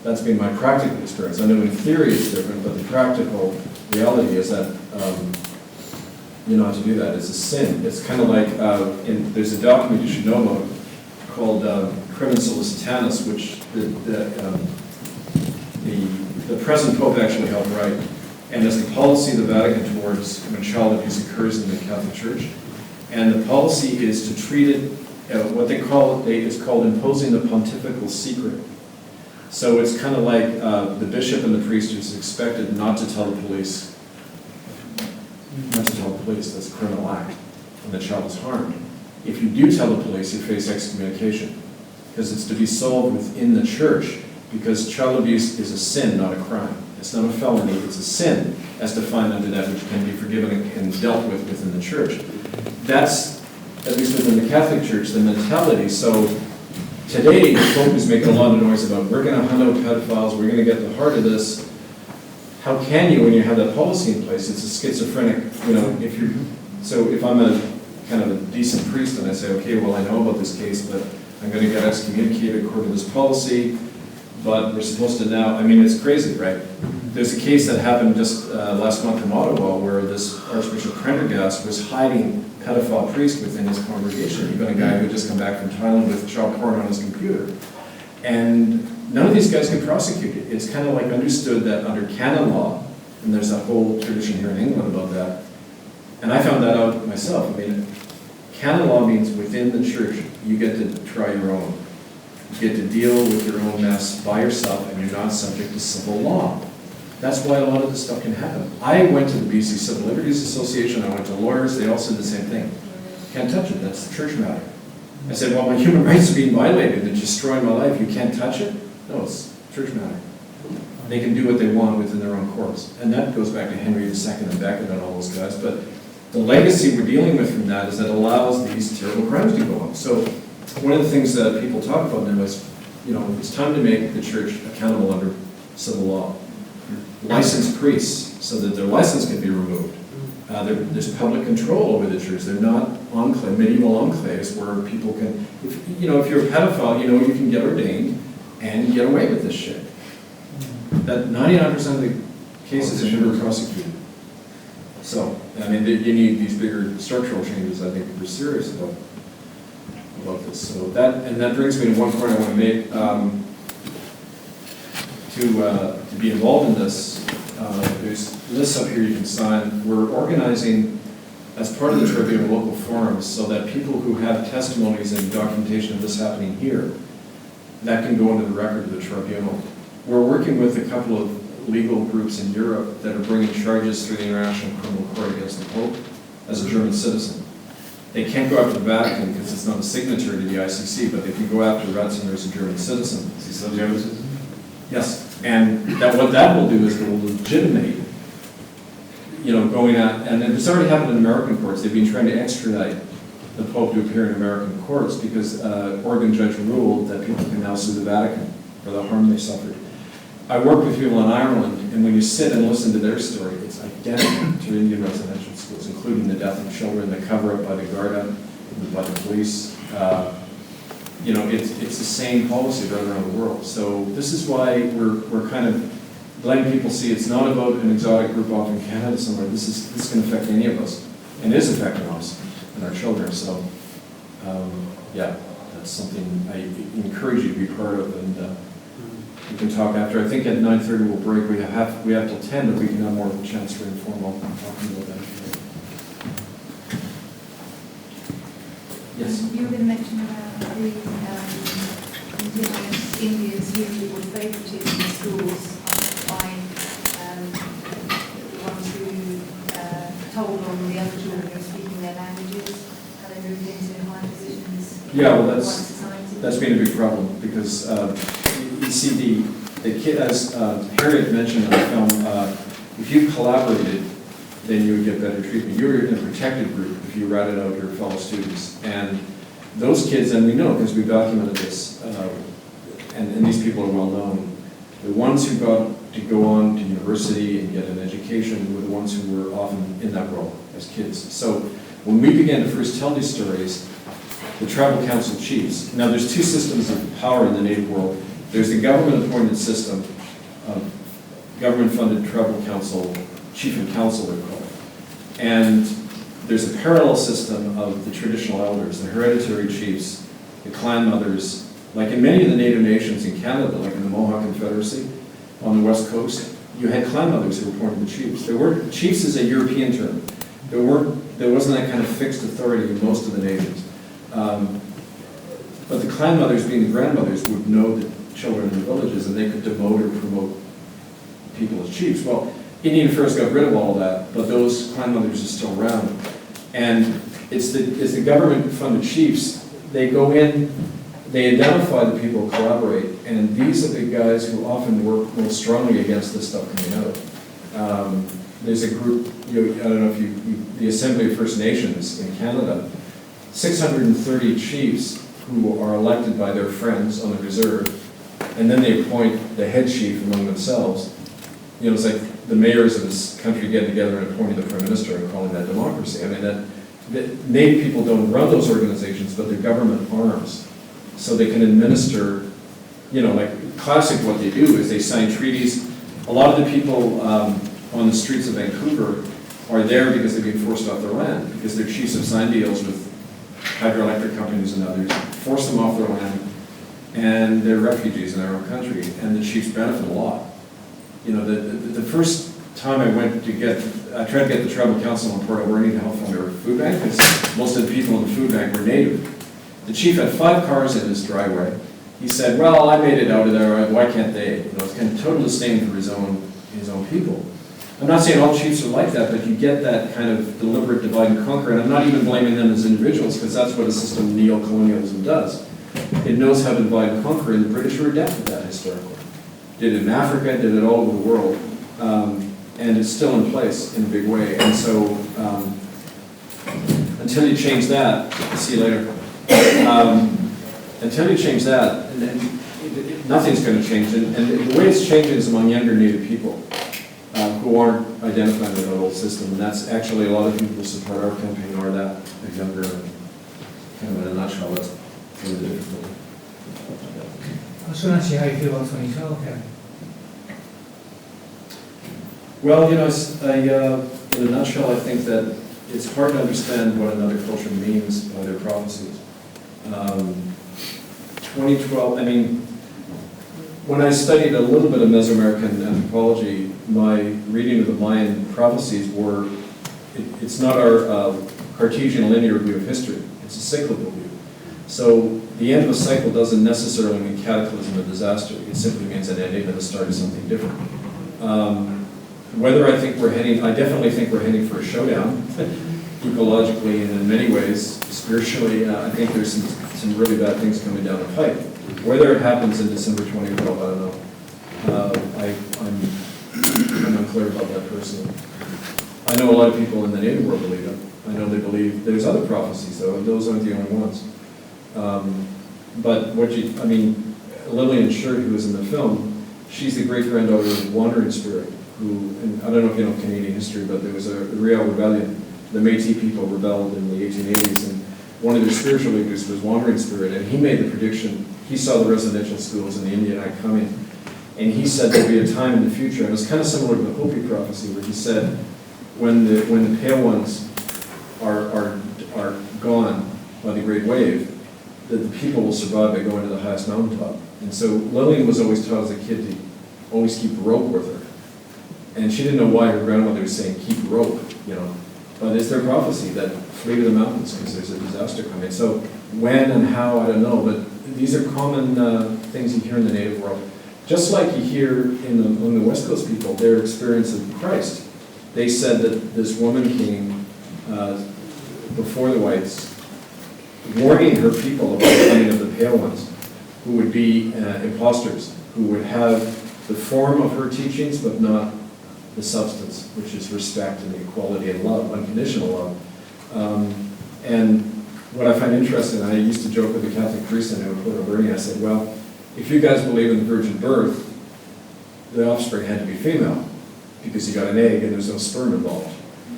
Speaker 2: That's been my practical experience. I know in theory it's different, but the practical reality is that you're not to do that. It's a sin. It's kind of like, there's a document you should know about called Crimen Solicitanis, which the present Pope actually helped write. And it's the policy of the Vatican towards when child abuse occurs in the Catholic Church. And the policy is to treat it, what they call it, it's called imposing the pontifical secret. So it's kind of like the bishop and the priest is expected not to tell the police. Not to tell the police, that's a criminal act, when the child is harmed. If you do tell the police, you face excommunication, because it's to be solved within the church, because child abuse is a sin, not a crime. It's not a felony, it's a sin, as defined under that, which can be forgiven and dealt with within the church. That's, at least within the Catholic Church, the mentality. So today, the Pope is making a lot of noise about, we're going to hunt out pedophiles, we're going to get the heart of this. How can you when you have that policy in place? It's a schizophrenic, if I'm a kind of a decent priest and I say, okay, well, I know about this case, but I'm going to get excommunicated according to this policy, but we're supposed to now, it's crazy, right? There's a case that happened just last month in Ottawa where this Archbishop Prendergast was hiding pedophile priest within his congregation, even a guy who had just come back from Thailand with child porn on his computer. And none of these guys get prosecuted. It's kind of like understood that under canon law, and there's a whole tradition here in England about that, and I found that out myself. Canon law means within the church, you get to try your own. You get to deal with your own mess by yourself, and you're not subject to civil law. That's why a lot of this stuff can happen. I went to the BC Civil Liberties Association, I went to lawyers, they all said the same thing. Can't touch it, that's the church matter. I said, well, my human rights are being violated, it's destroying my life, you can't touch it? No, it's church matter. They can do what they want within their own courts. And that goes back to Henry II and Becket and all those guys. But the legacy we're dealing with from that is that allows these terrible crimes to go on. So one of the things that people talk about now is, it's time to make the church accountable under civil law. License priests so that their license can be removed. There's public control over the church. They're not medieval enclaves where people can, if you're a pedophile, you can get ordained and get away with this shit. That 99% of the cases are never prosecuted. So, you need these bigger structural changes, I think, if we're serious about this. So that brings me to one point I want to make. To be involved in this, there's lists up here you can sign. We're organizing, as part of the tribunal, local forums so that people who have testimonies and documentation of this happening here, that can go into the record of the tribunal. We're working with a couple of legal groups in Europe that are bringing charges through the International Criminal Court against the Pope as a German citizen. They can't go after the Vatican because it's not a signatory to the ICC, but they can go after Ratzinger as a German citizen.
Speaker 8: Is he still a German citizen?
Speaker 2: Yes, and what that will do is it will legitimate, going at, and it's already happened in American courts. They've been trying to extradite the Pope to appear in American courts because Oregon judge ruled that people can now sue the Vatican for the harm they suffered. I work with people in Ireland, and when you sit and listen to their story, it's identical to Indian residential schools, including the death of children, the cover-up by the Garda, by the police. It's the same policy right around the world. So this is why we're kind of letting people see it's not about an exotic group off in Canada somewhere. This can affect any of us, and is affecting us and our children. So that's something I encourage you to be part of, and we can talk after. I think at 9:30 we'll break. We have till 10, but we can have more of a chance for informal talking about that. Yes.
Speaker 14: You were mentioning about the indigenous Indians who were favoritism in schools by the ones who told on the other children who speaking their languages, how they moved into high positions in white society.
Speaker 2: That's been a big problem because you see the kid, as Harriet mentioned in the film, if you collaborated, then you would get better treatment. You were in a protected group if you ratted out your fellow students. And those kids, and we know because we've documented this, and these people are well known, the ones who got to go on to university and get an education were the ones who were often in that role as kids. So when we began to first tell these stories, the tribal council chiefs, now there's two systems of power in the Native world. There's the government-appointed system of government-funded tribal council, chief and council they're called. And there's a parallel system of the traditional elders, the hereditary chiefs, the clan mothers, like in many of the Native nations in Canada, like in the Mohawk Confederacy on the West Coast, you had clan mothers who were appointed the chiefs. Chiefs is a European term. There wasn't that kind of fixed authority in most of the nations. But the clan mothers, being the grandmothers, would know the children in the villages, and they could demote or promote people as chiefs. Well, Indian Affairs got rid of all of that, but those clan mothers are still around. And it's the government-funded chiefs. They go in, they identify the people who collaborate, and these are the guys who often work most strongly against this stuff coming out. There's a group, I don't know if the Assembly of First Nations in Canada, 630 chiefs who are elected by their friends on the reserve, and then they appoint the head chief among themselves. It's like the mayors of this country getting together and appointing the prime minister and calling that democracy. I mean, that Native people don't run those organizations, but they're government arms. So they can administer, like classic what they do is they sign treaties. A lot of the people on the streets of Vancouver are there because they've been forced off their land, because their chiefs have signed deals with hydroelectric companies and others, force them off their land, and they're refugees in their own country, and the chiefs benefit a lot. The first time I tried to get the tribal council on Port Alberni to help fund their food bank, because most of the people in the food bank were Native. The chief had 5 cars in his driveway. He said, well, I made it out of there, why can't they? It's kind of total disdain for his own people. I'm not saying all chiefs are like that, but you get that kind of deliberate divide and conquer, and I'm not even blaming them as individuals, because that's what a system of neo-colonialism does. It knows how to divide and conquer, and the British were adept at that historically. Did it in Africa, did it all over the world, and it's still in place in a big way. And so, until you change that, see you later. Until you change that, nothing's going to change. And the way it's changing is among younger Native people who aren't identified with that old system. And that's actually a lot of people who support our campaign are that they're younger. And kind of in a nutshell, that's really the difficulty.
Speaker 15: I was going to ask you how you feel about 2012, Kevin.
Speaker 2: Well, in a nutshell, I think that it's hard to understand what another culture means by their prophecies. 2012, when I studied a little bit of Mesoamerican anthropology, my reading of the Mayan prophecies were, it's not our Cartesian linear view of history, it's a cyclical view. So the end of a cycle doesn't necessarily mean cataclysm or disaster, it simply means an ending and the start of something different. Whether I definitely think we're heading for a showdown, ecologically and in many ways, spiritually, I think there's some really bad things coming down the pipe. Whether it happens in December 2012, I don't know. I'm unclear about that personally. I know a lot of people in the native world believe it. I know they believe there's other prophecies, though, and those aren't the only ones. But Lillian Sherd, who was in the film, she's the great-granddaughter of a wandering spirit, who, and I don't know if you know Canadian history, but there was a Riel Rebellion. The Métis people rebelled in the 1880s, and one of their spiritual leaders was Wandering Spirit, and he made the prediction. He saw the residential schools in the Indian Act coming, and he said there'll be a time in the future, and it was kind of similar to the Hopi prophecy, where he said, when the pale ones are gone by the Great Wave, that the people will survive by going to the highest mountaintop. And so Lillian was always taught as a kid to always keep rope with her. And she didn't know why her grandmother was saying, keep rope, But it's their prophecy that flee to the mountains because there's a disaster coming. So when and how, I don't know, but these are common things you hear in the native world. Just like you hear on the West Coast people, their experience of Christ. They said that this woman came before the whites, warning her people about the coming of the pale ones, who would be imposters, who would have the form of her teachings, but not the substance, which is respect and equality and love, unconditional love. And what I find interesting, I used to joke with a Catholic priest I knew in Port Alberni, I said, well, if you guys believe in the virgin birth, the offspring had to be female, because you got an egg and there's no sperm involved.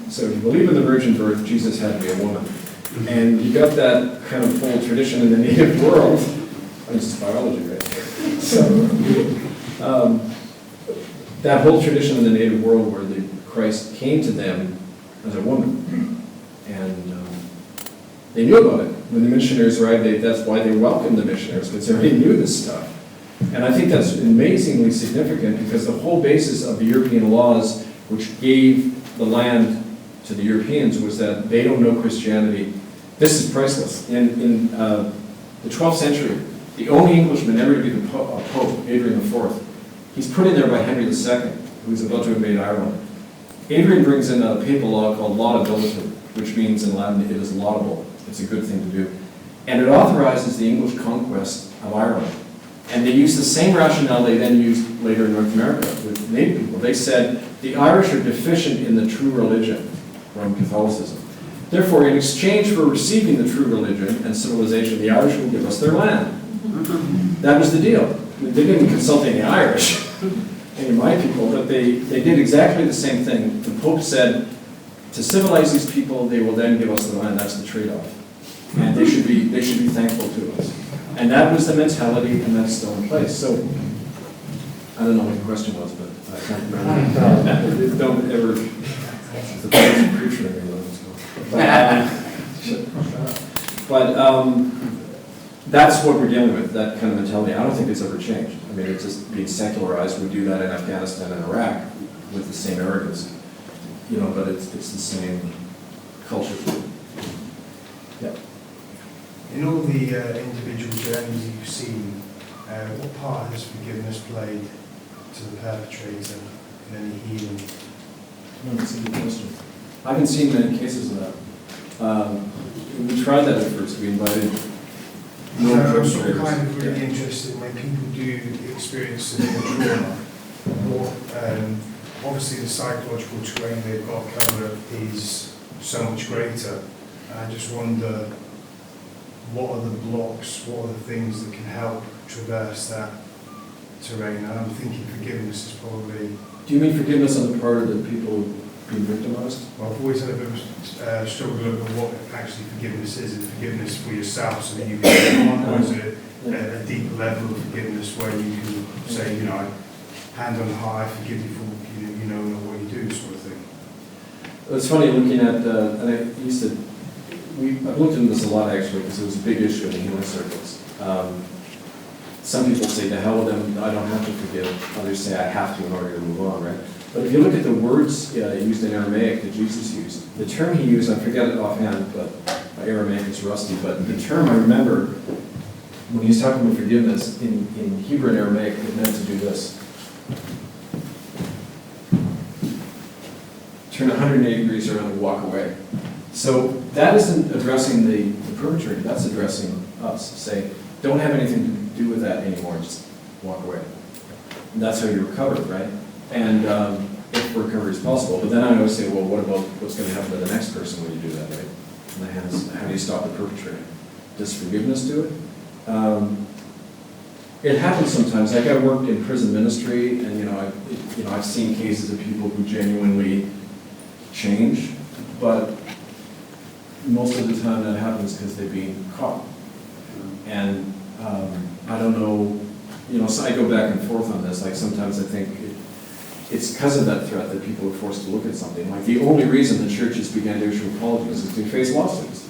Speaker 2: So if you believe in the virgin birth, Jesus had to be a woman. And you got that kind of whole tradition in the native world. This is biology, right? So, that whole tradition in the native world where the Christ came to them as a woman. And they knew about it. When the missionaries arrived, that's why they welcomed the missionaries, because they already knew this stuff. And I think that's amazingly significant because the whole basis of the European laws, which gave the land to the Europeans, was that they don't know Christianity. This is priceless. In the 12th century, the only Englishman ever to be the Pope, Adrian IV, he's put in there by Henry II, who's about to invade Ireland. Adrian brings in a papal law called laudability, which means in Latin it is laudable. It's a good thing to do. And it authorizes the English conquest of Ireland. And they used the same rationale they then used later in North America with Native people. They said the Irish are deficient in the true religion, Roman Catholicism. Therefore, in exchange for receiving the true religion and civilization, the Irish will give us their land. That was the deal. They didn't consult any Irish, any of my people, but they did exactly the same thing. The Pope said, to civilize these people, they will then give us the land. That's the trade-off. And they should be thankful to us. And that was the mentality, and that's still in place. So, I don't know what the question was, but I can't remember. Don't ever, the preacher in me. But that's what we're dealing with, that kind of mentality. I don't think it's ever changed. I mean, it's just being secularized. We do that in Afghanistan and Iraq with the same arrogance, but it's the same culture. Yeah.
Speaker 16: In all the individual journeys you've seen, what part has forgiveness played to the perpetrator in any healing?
Speaker 2: That's a good question. I haven't seen many cases of that. We tried that at first. We invited
Speaker 16: I'm sort of kind of really interested when people do experience severe trauma. Obviously, the psychological terrain they've got covered is so much greater. I just wonder, what are the blocks? What are the things that can help traverse that terrain? And I'm thinking forgiveness is probably.
Speaker 2: Do you mean forgiveness on the part of the people being victimized?
Speaker 16: Well, I've always had a bit of a struggle over what actually forgiveness is. Is it forgiveness for yourself so that you can move on, or is it a deeper level of forgiveness where you can say, hand on high, forgive you for you know what you do, sort of thing?
Speaker 2: It's funny looking at, and I've looked into this a lot actually because it was a big issue in the healing circles. Some people say, to hell with them, I don't have to forgive. Others say, I have to in order to move on, right? But if you look at the words used in Aramaic that Jesus used, the term he used, I forget it offhand, but my Aramaic is rusty, but the term I remember, when he's talking about forgiveness, in Hebrew and Aramaic, it meant to do this. Turn 180 degrees around and walk away. So that isn't addressing the perpetrator, that's addressing us. Say, don't have anything to do with that anymore, just walk away. And that's how you recover, right? And if recovery is possible. But then I always say, well, what about what's going to happen to the next person when you do that, right? And how do you stop the perpetrator? Does forgiveness do it? It happens sometimes. Like I worked in prison ministry, and I've seen cases of people who genuinely change, but most of the time that happens because they've been caught. And I don't know, so I go back and forth on this. Like sometimes I think it's because of that threat that people are forced to look at something. Like the only reason the churches began to issue apologies is to face lawsuits.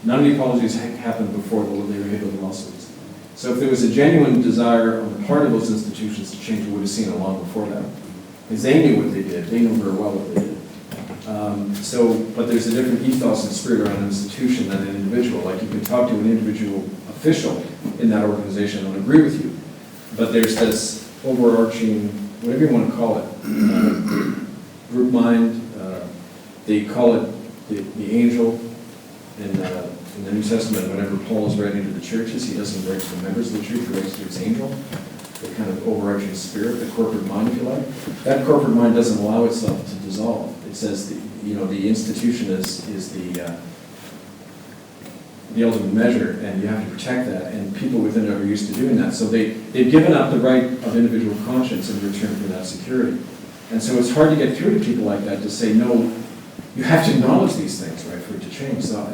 Speaker 2: None of the apologies happened before they were hit with lawsuits. So if there was a genuine desire on the part of those institutions to change, we would have seen it long before that. Because they knew what they did. They knew very well what they did. But there's a different ethos and spirit around an institution than an individual. Like you can talk to an individual official in that organization and agree with you. But there's this overarching, whatever you want to call it, group mind. They call it the angel in the New Testament. Whenever Paul is writing to the churches, he doesn't write to the members of the church, he writes to his angel. The kind of overarching spirit, the corporate mind, if you like. That corporate mind doesn't allow itself to dissolve. It says the institution is the ultimate measure, and you have to protect that, and people within it are used to doing that. So they've given up the right of individual conscience in return for that security. And so it's hard to get through to people like that to say, no, you have to acknowledge these things, right, for it to change. So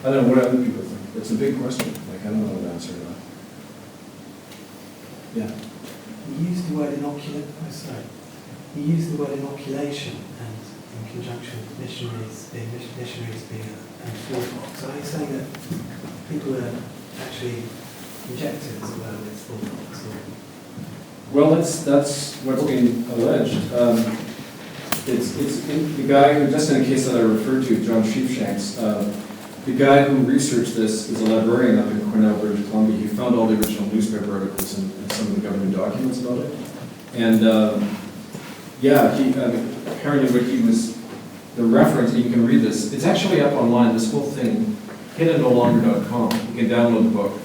Speaker 2: I don't know what other people think. It's a big question. Like, I don't know what to answer to that. Yeah.
Speaker 7: You used the word inoculation, you used the word inoculation, and in conjunction with missionaries being and smallpox. So are you saying that people are actually injected as well with smallpox?
Speaker 2: Well, that's what's being alleged. It's the guy who, just in a case that I referred to, John Sheepshanks, the guy who researched this is a librarian up in Cornell, British Columbia. He found all the original newspaper articles and some of the government documents about it. And apparently what he was, the reference, and you can read this, it's actually up online, this whole thing, hiddennolonger.com. You can download the book.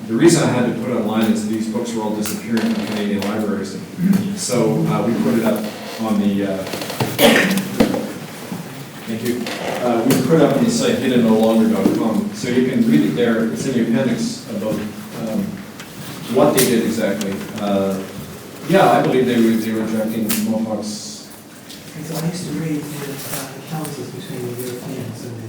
Speaker 2: The reason I had to put it online is these books were all disappearing from Canadian libraries. So we put it up on the, thank you. We put it up on the site hiddennolonger.com. So you can read it there. It's in the appendix about what they did exactly. I believe they were injecting smallpox.
Speaker 7: So I used to read encounters between the Europeans and the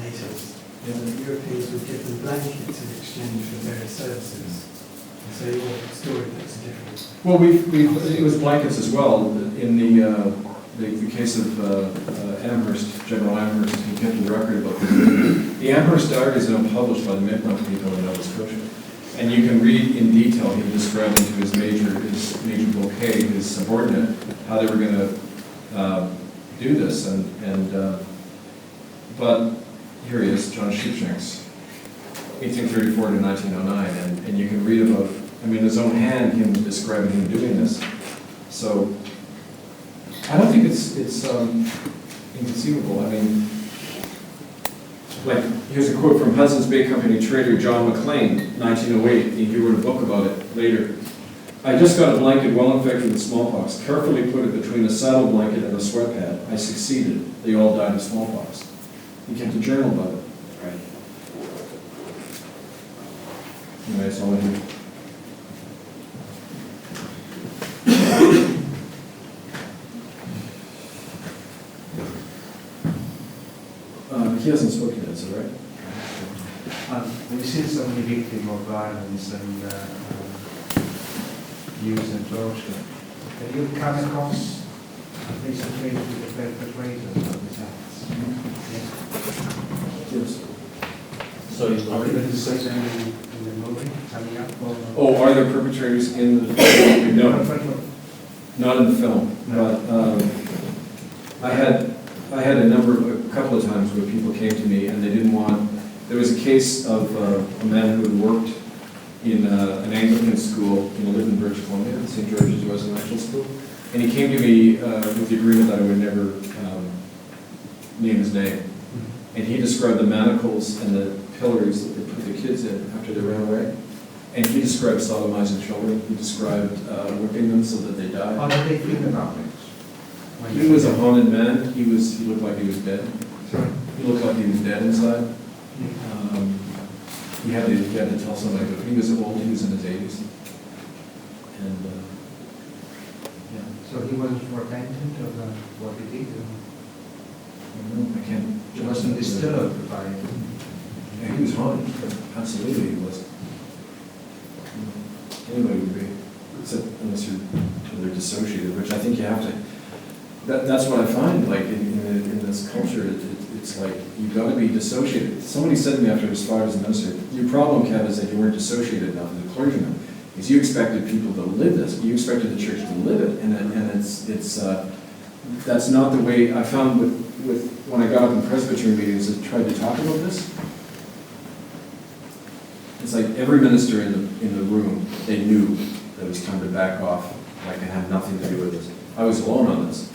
Speaker 7: natives. The Europeans would give them blankets in exchange for various services. And so your story looks different.
Speaker 2: Well, it was blankets as well. In the case of Amherst, General Amherst, he kept a record about this. The Amherst Diary is now published by the Mi'kmaq people in Nova Scotia. And you can read in detail, he described into his major bouquet, his subordinate, how they were going to do this. But here he is, John Sheepshanks, 1834 to 1909, and you can read about, his own hand, him describing him doing this. So I don't think it's inconceivable. Like, here's a quote from Hudson's Bay Company trader John McLean, 1908. He wrote a book about it later. I just got a blanket well infected with smallpox, carefully put it between a saddle blanket and a sweat pad. I succeeded. They all died of smallpox. He kept a journal about it. Right. Anyway, that's all I do. He hasn't spoken yet, is that right?
Speaker 17: We've seen so many victims of violence and use and torture. Have you come across face-to-face with the perpetrators of these acts?
Speaker 2: Yes.
Speaker 17: So are we going to see them in the movie coming up?
Speaker 2: Oh, are there perpetrators in the film? No, not in the film. But I had a couple of times where people came to me and they didn't want. There was a case of a man who had worked in an Anglican school in Lytton, British Columbia, St. George's Residential School, and he came to me with the agreement that I would never name his name. And he described the manacles and the pillories that they put the kids in after they ran away. And he described sodomizing children. He described whipping them so that they died.
Speaker 17: How did they feel about it?
Speaker 2: He was a haunted man. He looked like he was dead.
Speaker 17: Sorry?
Speaker 2: He looked like he was dead inside. He had to tell somebody, but he was old. He was in his 80s. And yeah.
Speaker 17: So he wasn't repentant of what he did?
Speaker 2: I can't.
Speaker 17: He wasn't disturbed by it?
Speaker 2: Yeah, he was haunted. Absolutely, he was. Anybody would be, except unless they're dissociated, which I think you have to. That's what I find, like in this culture, it's like you've got to be dissociated. Somebody said to me after I was 5 as a minister, your problem, Kev, is that you weren't dissociated enough as a clergyman, because you expected people to live this. You expected the church to live it, and that's not the way I found with when I got up in Presbyterian meetings and tried to talk about this. It's like every minister in the room, they knew that it was time to back off, like it had nothing to do with this. I was alone on this.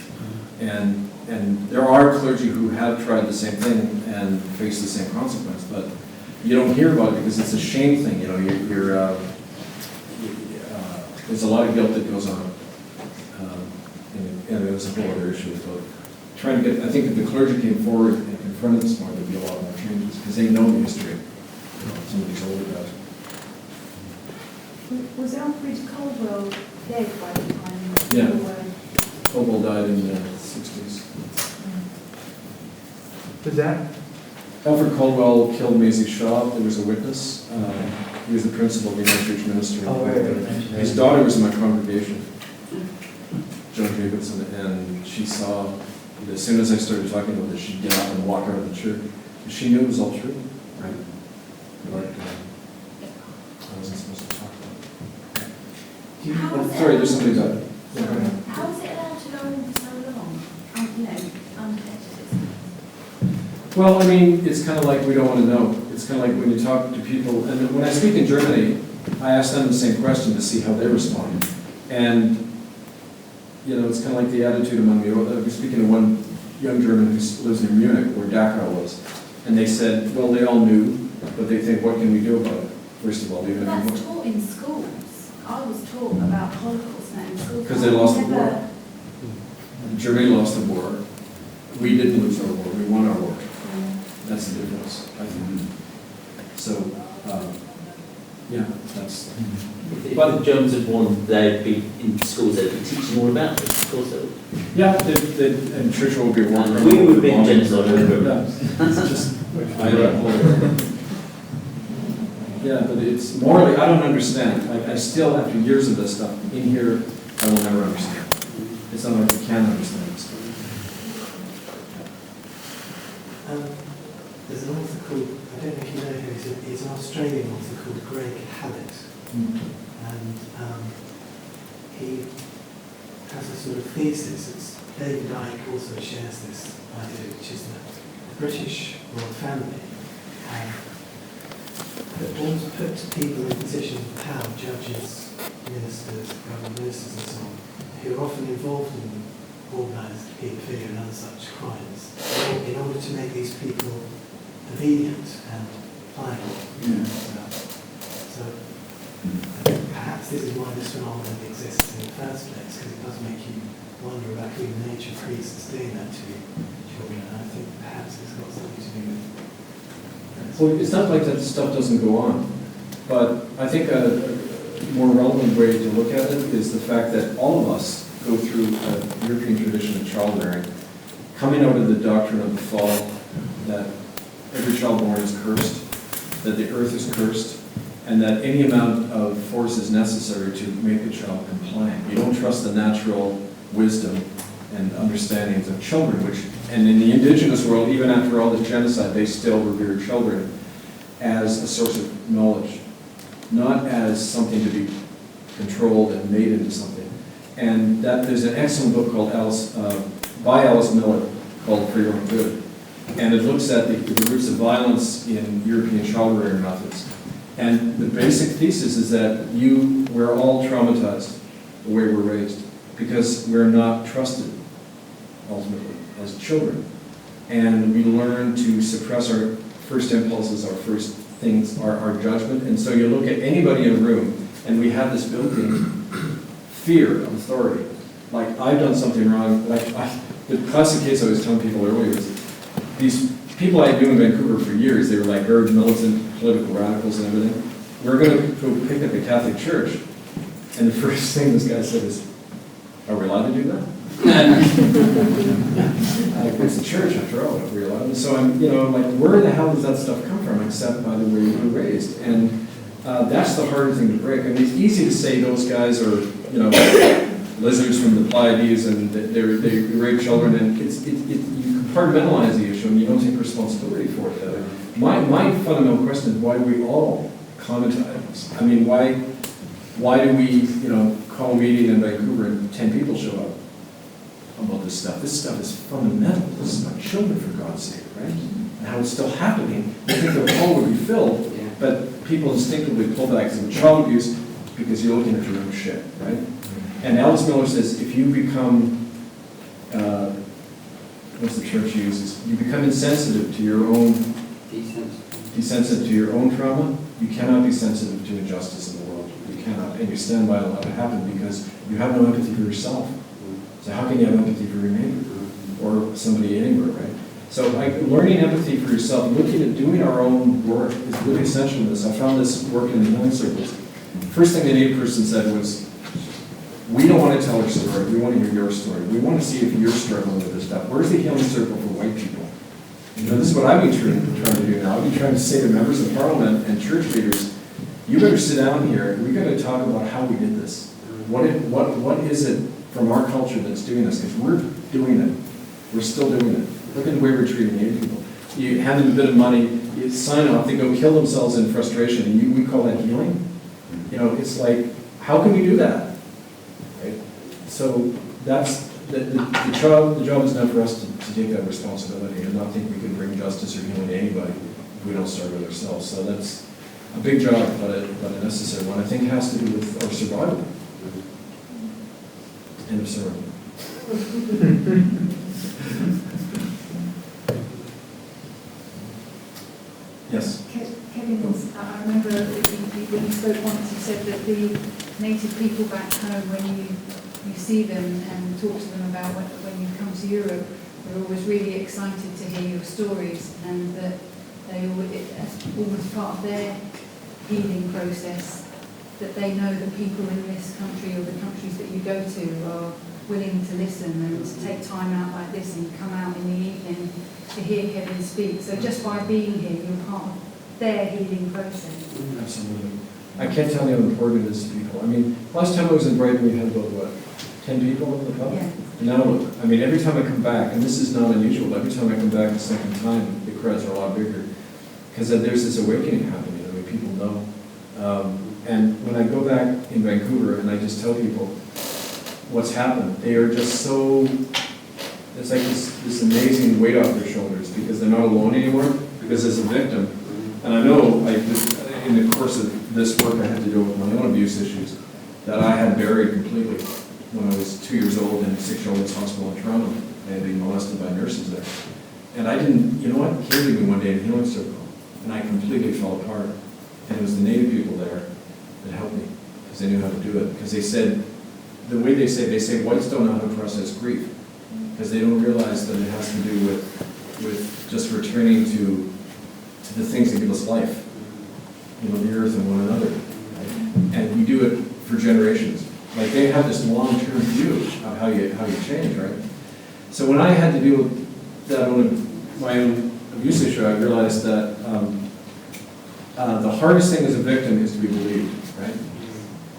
Speaker 2: And there are clergy who have tried the same thing and faced the same consequence, but you don't hear about it because it's a shame thing. You know, there's a lot of guilt that goes on, and there's a whole other issue about trying to get. I think if the clergy came forward and confronted this more, there'd be a lot more changes because they know the history. Some of these older guys.
Speaker 4: Was Alfred Caldwell dead by the time?
Speaker 2: Yeah. Caldwell died in the 60s.
Speaker 13: Was that?
Speaker 2: Alfred Caldwell killed Maisie Shaw. There was a witness. He was the principal of the United Church ministry.
Speaker 13: Oh, right.
Speaker 2: His daughter was in my congregation, Joan Jacobson, and she saw that as soon as I started talking about this, she'd get up and walk out of the church. She knew it was all true, right? Like, I wasn't supposed to talk about it. Sorry, there's somebody died.
Speaker 5: How is it allowed to go on for so long? Unconnected.
Speaker 2: Well, I mean, it's kind of like we don't want to know. It's kind of like when you talk to people, and when I speak in Germany, I ask them the same question to see how they respond. And, you know, it's kind of like the attitude among me. I was speaking to one young German who lives near Munich, where Dachau was, and they said, well, they all knew, but they think, what can we do about it? First of all, even if
Speaker 14: That's taught in schools. I was taught about Holocaust now in schools.
Speaker 2: because they lost the war. Germany lost the war. We didn't lose our war. We won our war. That's the difference, I think. So, yeah, that's.
Speaker 3: If the Germans had won, they'd be in schools. They'd be teaching more about this. Of course, they would.
Speaker 2: Yeah, and church will be one.
Speaker 3: We would have been genocide over.
Speaker 2: That's just. Yeah, but it's morally, I don't understand. I still, after years of this stuff, in here, I will never understand. It's not like I can understand this.
Speaker 7: There's an author called, I don't know if you know him, he's an Australian author called Greg Hallett. And he has a sort of thesis. David Icke also shares this idea, which is that the British royal family always put people in positions of power, judges, ministers, government ministers and so on, who are often involved in organised paedophilia and other such crimes, in order to make these people obedient and pliable. So perhaps this is why this phenomenon exists in the first place, because it does make you wonder about human nature, priests doing that to children, and I think perhaps it's got something to do with.
Speaker 2: Well, it's not like that stuff doesn't go on, but I think a more relevant way to look at it is the fact that all of us go through a European tradition of childbearing, coming out of the doctrine of the fall, that every child born is cursed, that the earth is cursed, and that any amount of force is necessary to make a child compliant. You don't trust the natural wisdom and understandings of children, and in the indigenous world, even after all the genocide, they still revere children as a source of knowledge, not as something to be controlled and made into something. And that there's an excellent book called by Alice Miller called For Your Own Good. And it looks at the roots of violence in European child-rearing methods. And the basic thesis is that we're all traumatized the way we're raised because we're not trusted, ultimately, as children. And we learn to suppress our first impulses, our first things, our judgment. And so you look at anybody in a room, and we have this built-in fear of authority. Like, I've done something wrong. The classic case I was telling people earlier was these people I knew in Vancouver for years, they were like very militant, political radicals and everything. We're going to go picnic at Catholic Church. And the first thing this guy said is, are we allowed to do that? It's a church after all, are we allowed? And so I'm, like, where the hell does that stuff come from except by the way you were raised? And that's the hard thing to break. I mean, it's easy to say those guys are, lizards from the Pleiades and they rape children, and you compartmentalize the issue and you don't take responsibility for it. My fundamental question is, why do we all comment on this? I mean, why do we, call a meeting in Vancouver and 10 people show up about this stuff? This stuff is fundamental. This is about children, for God's sake, right? And how it's still happening. I think the hall would be filled, but people instinctively pull back to child abuse because you're looking at your own shit, right? And Alice Miller says, if you become, what's the church uses? You become insensitive to your own, desensitive to your own trauma, you cannot be sensitive to injustice in the world. You cannot, and you stand by and let it happen because you have no empathy for yourself. So how can you have empathy for your neighbor or somebody anywhere, right? So learning empathy for yourself, looking at doing our own work is really essential in this. I found this work in the healing circles. First thing the Native person said was, we don't want to tell our story, we want to hear your story. We want to see if you're struggling with this stuff. Where's the healing circle for white people? This is what I've been trying to do now. I've been trying to say to members of parliament and church leaders, you better sit down here, we got to talk about how we did this. What is it from our culture that's doing this? Because we're doing it. We're still doing it. Look at the way we're treating Native people. You hand them a bit of money, you sign off, they go kill themselves in frustration, and we call that healing? It's like, how can we do that? Right? So that's, the job is not for us to take that responsibility and not think we can bring justice or healing to anybody if we don't start with ourselves. So that's a big job, but a necessary one. I think it has to do with our survival. End of story. Yes?
Speaker 14: Kevin, I remember when you spoke once, you said that the native people back home, when you see them and talk to them about when you come to Europe, they're always really excited to hear your stories, and that it's almost part of their healing process, that they know the people in this country or the countries that you go to are willing to listen and to take time out like this and come out in the evening to hear Kevin speak. So just by being here, you're part of their healing process.
Speaker 2: Absolutely. I can't tell you how important it is to people. I mean, last time I was in Brighton, we had about, 10 people in the pub?
Speaker 14: Yeah.
Speaker 2: Now, I mean, every time I come back, and this is not unusual, every time I come back the second time, the crowds are a lot bigger. Because there's this awakening happening. I mean, people know. And when I go back in Vancouver and I just tell people what's happened, they are just so, it's like this amazing weight off their shoulders because they're not alone anymore, because as a victim, and I know in the course of this work I had to deal with my own abuse issues that I had buried completely when I was 2 years old in a 6-year-old's hospital in Toronto. I had been molested by nurses there. And I didn't, you know what, came to me one day in a healing circle, and I completely fell apart. And it was the Native people there that helped me, because they knew how to do it. Because they said, the way they say whites don't know how to process grief, because they don't realize that it has to do with just returning to the things that give us life, the earth and one another. Right? And we do it for generations. Like they have this long-term view of how you change, right? So when I had to deal with that my own abuse issue, I realized that the hardest thing as a victim is to be believed, right?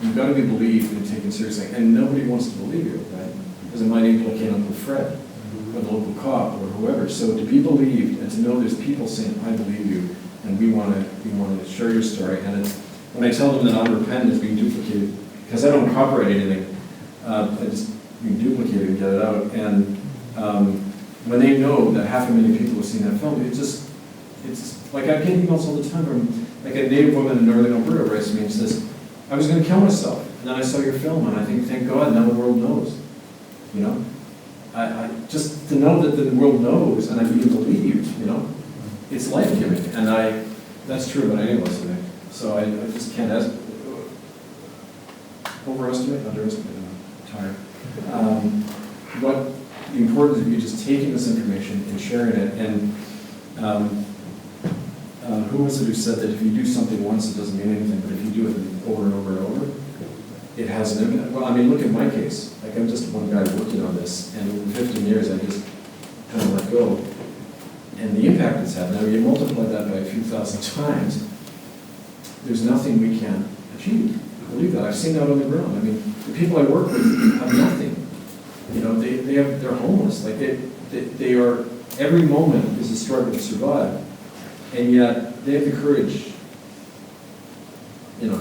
Speaker 2: You've got to be believed and taken seriously, and nobody wants to believe you, right? Because it might implicate Uncle Fred or the local cop or whoever. So to be believed and to know there's people saying, "I believe you," and we want to share your story. And it's when I tell them that unrepentant is being duplicated, because I don't copyright anything, I just being duplicated and get it out. And when they know that 500,000 people have seen that film, it's like I get emails all the time from like a Native woman in Northern Alberta writes to me and says, "I was going to kill myself, and then I saw your film, and I think, thank God, now the world knows." I just to know that the world knows and I'm being believed, it's life-giving. And That's true about any of us, I think. So I just can't overestimate, underestimate, I'm tired. What the importance of you just taking this information and sharing it, and who was it who said that if you do something once, it doesn't mean anything, but if you do it over and over and over, it has an impact. Well, I mean, look at my case. Like, I'm just one guy working on this, and in 15 years, I just kind of let go. And the impact it's had, now you multiply that by a few thousand times, there's nothing we can't achieve. I believe that. I've seen that on the ground. I mean, the people I work with have nothing. You know, they're homeless. Like, they are, every moment is a struggle to survive. And yet, they have the courage, you know.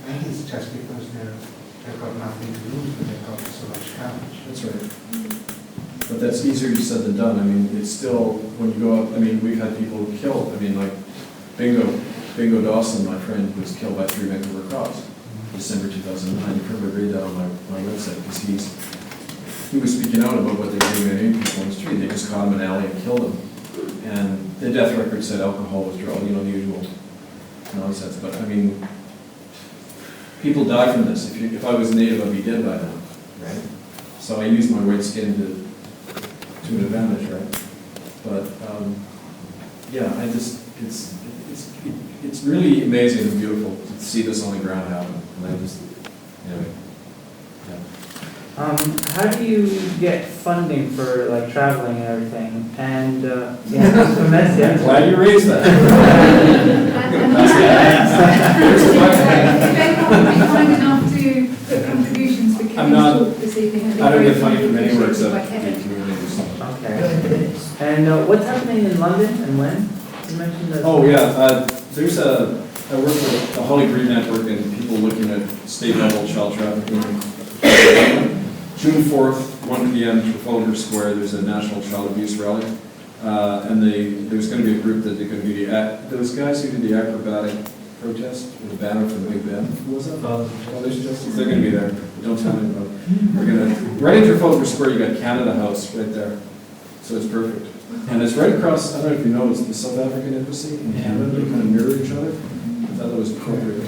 Speaker 17: Maybe it's just because they've got nothing to lose, but they've got so much courage.
Speaker 2: That's right. But that's easier said than done. I mean, it's still, when you go up, I mean, we've had people killed. I mean, like, Bingo Dawson, my friend, was killed by 3 Vancouver cops, December 2009. You can probably read that on my website, because he was speaking out about what they were doing to Indian people on the street. They just caught him in an alley and killed him. And the death record said alcohol, withdrawal, you know, the usual nonsense. But I mean, people die from this. If I was Native, I'd be dead by now, right? So I use my white skin to an advantage, right? But yeah, it's really amazing and beautiful to see this on the ground happen. And I just, anyway, yeah.
Speaker 13: How do you get funding for like traveling and everything? And yeah, so messy.
Speaker 2: I'm glad you raised that.
Speaker 14: Kind enough to put contributions for community this evening.
Speaker 2: I don't get money from anywhere except the communities.
Speaker 13: Okay. And what's happening in London and when? You mentioned that.
Speaker 2: Oh yeah, I work with the Holly Green Network and people looking at state level child trafficking. June 4th, 1 p.m. Trafalgar Square, there's a national child abuse rally. And there's going to be a group that they're going to do those guys who did the acrobatic protest with the banner for the Big Ben. Who was that? Father's Justice. They're going to be there. Don't tell anybody. We're going to, right in Trafalgar Square, you got Canada House right there. So it's perfect. And it's right across, I don't know if you noticed, the South African embassy in Canada, they kind of mirror each other. I thought that was appropriate.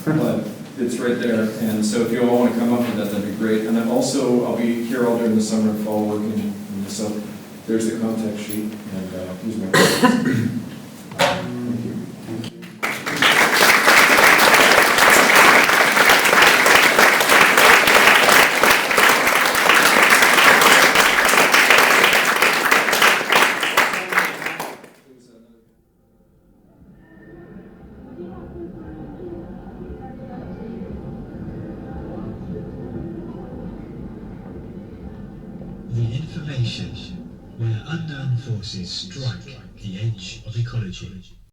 Speaker 2: But it's right there. And so if you all want to come up with that, that'd be great. And I'll be here all during the summer and fall working. So there's the contact sheet. And here's my questions. Thank you.
Speaker 1: The information where unknown forces strike the edge of ecology.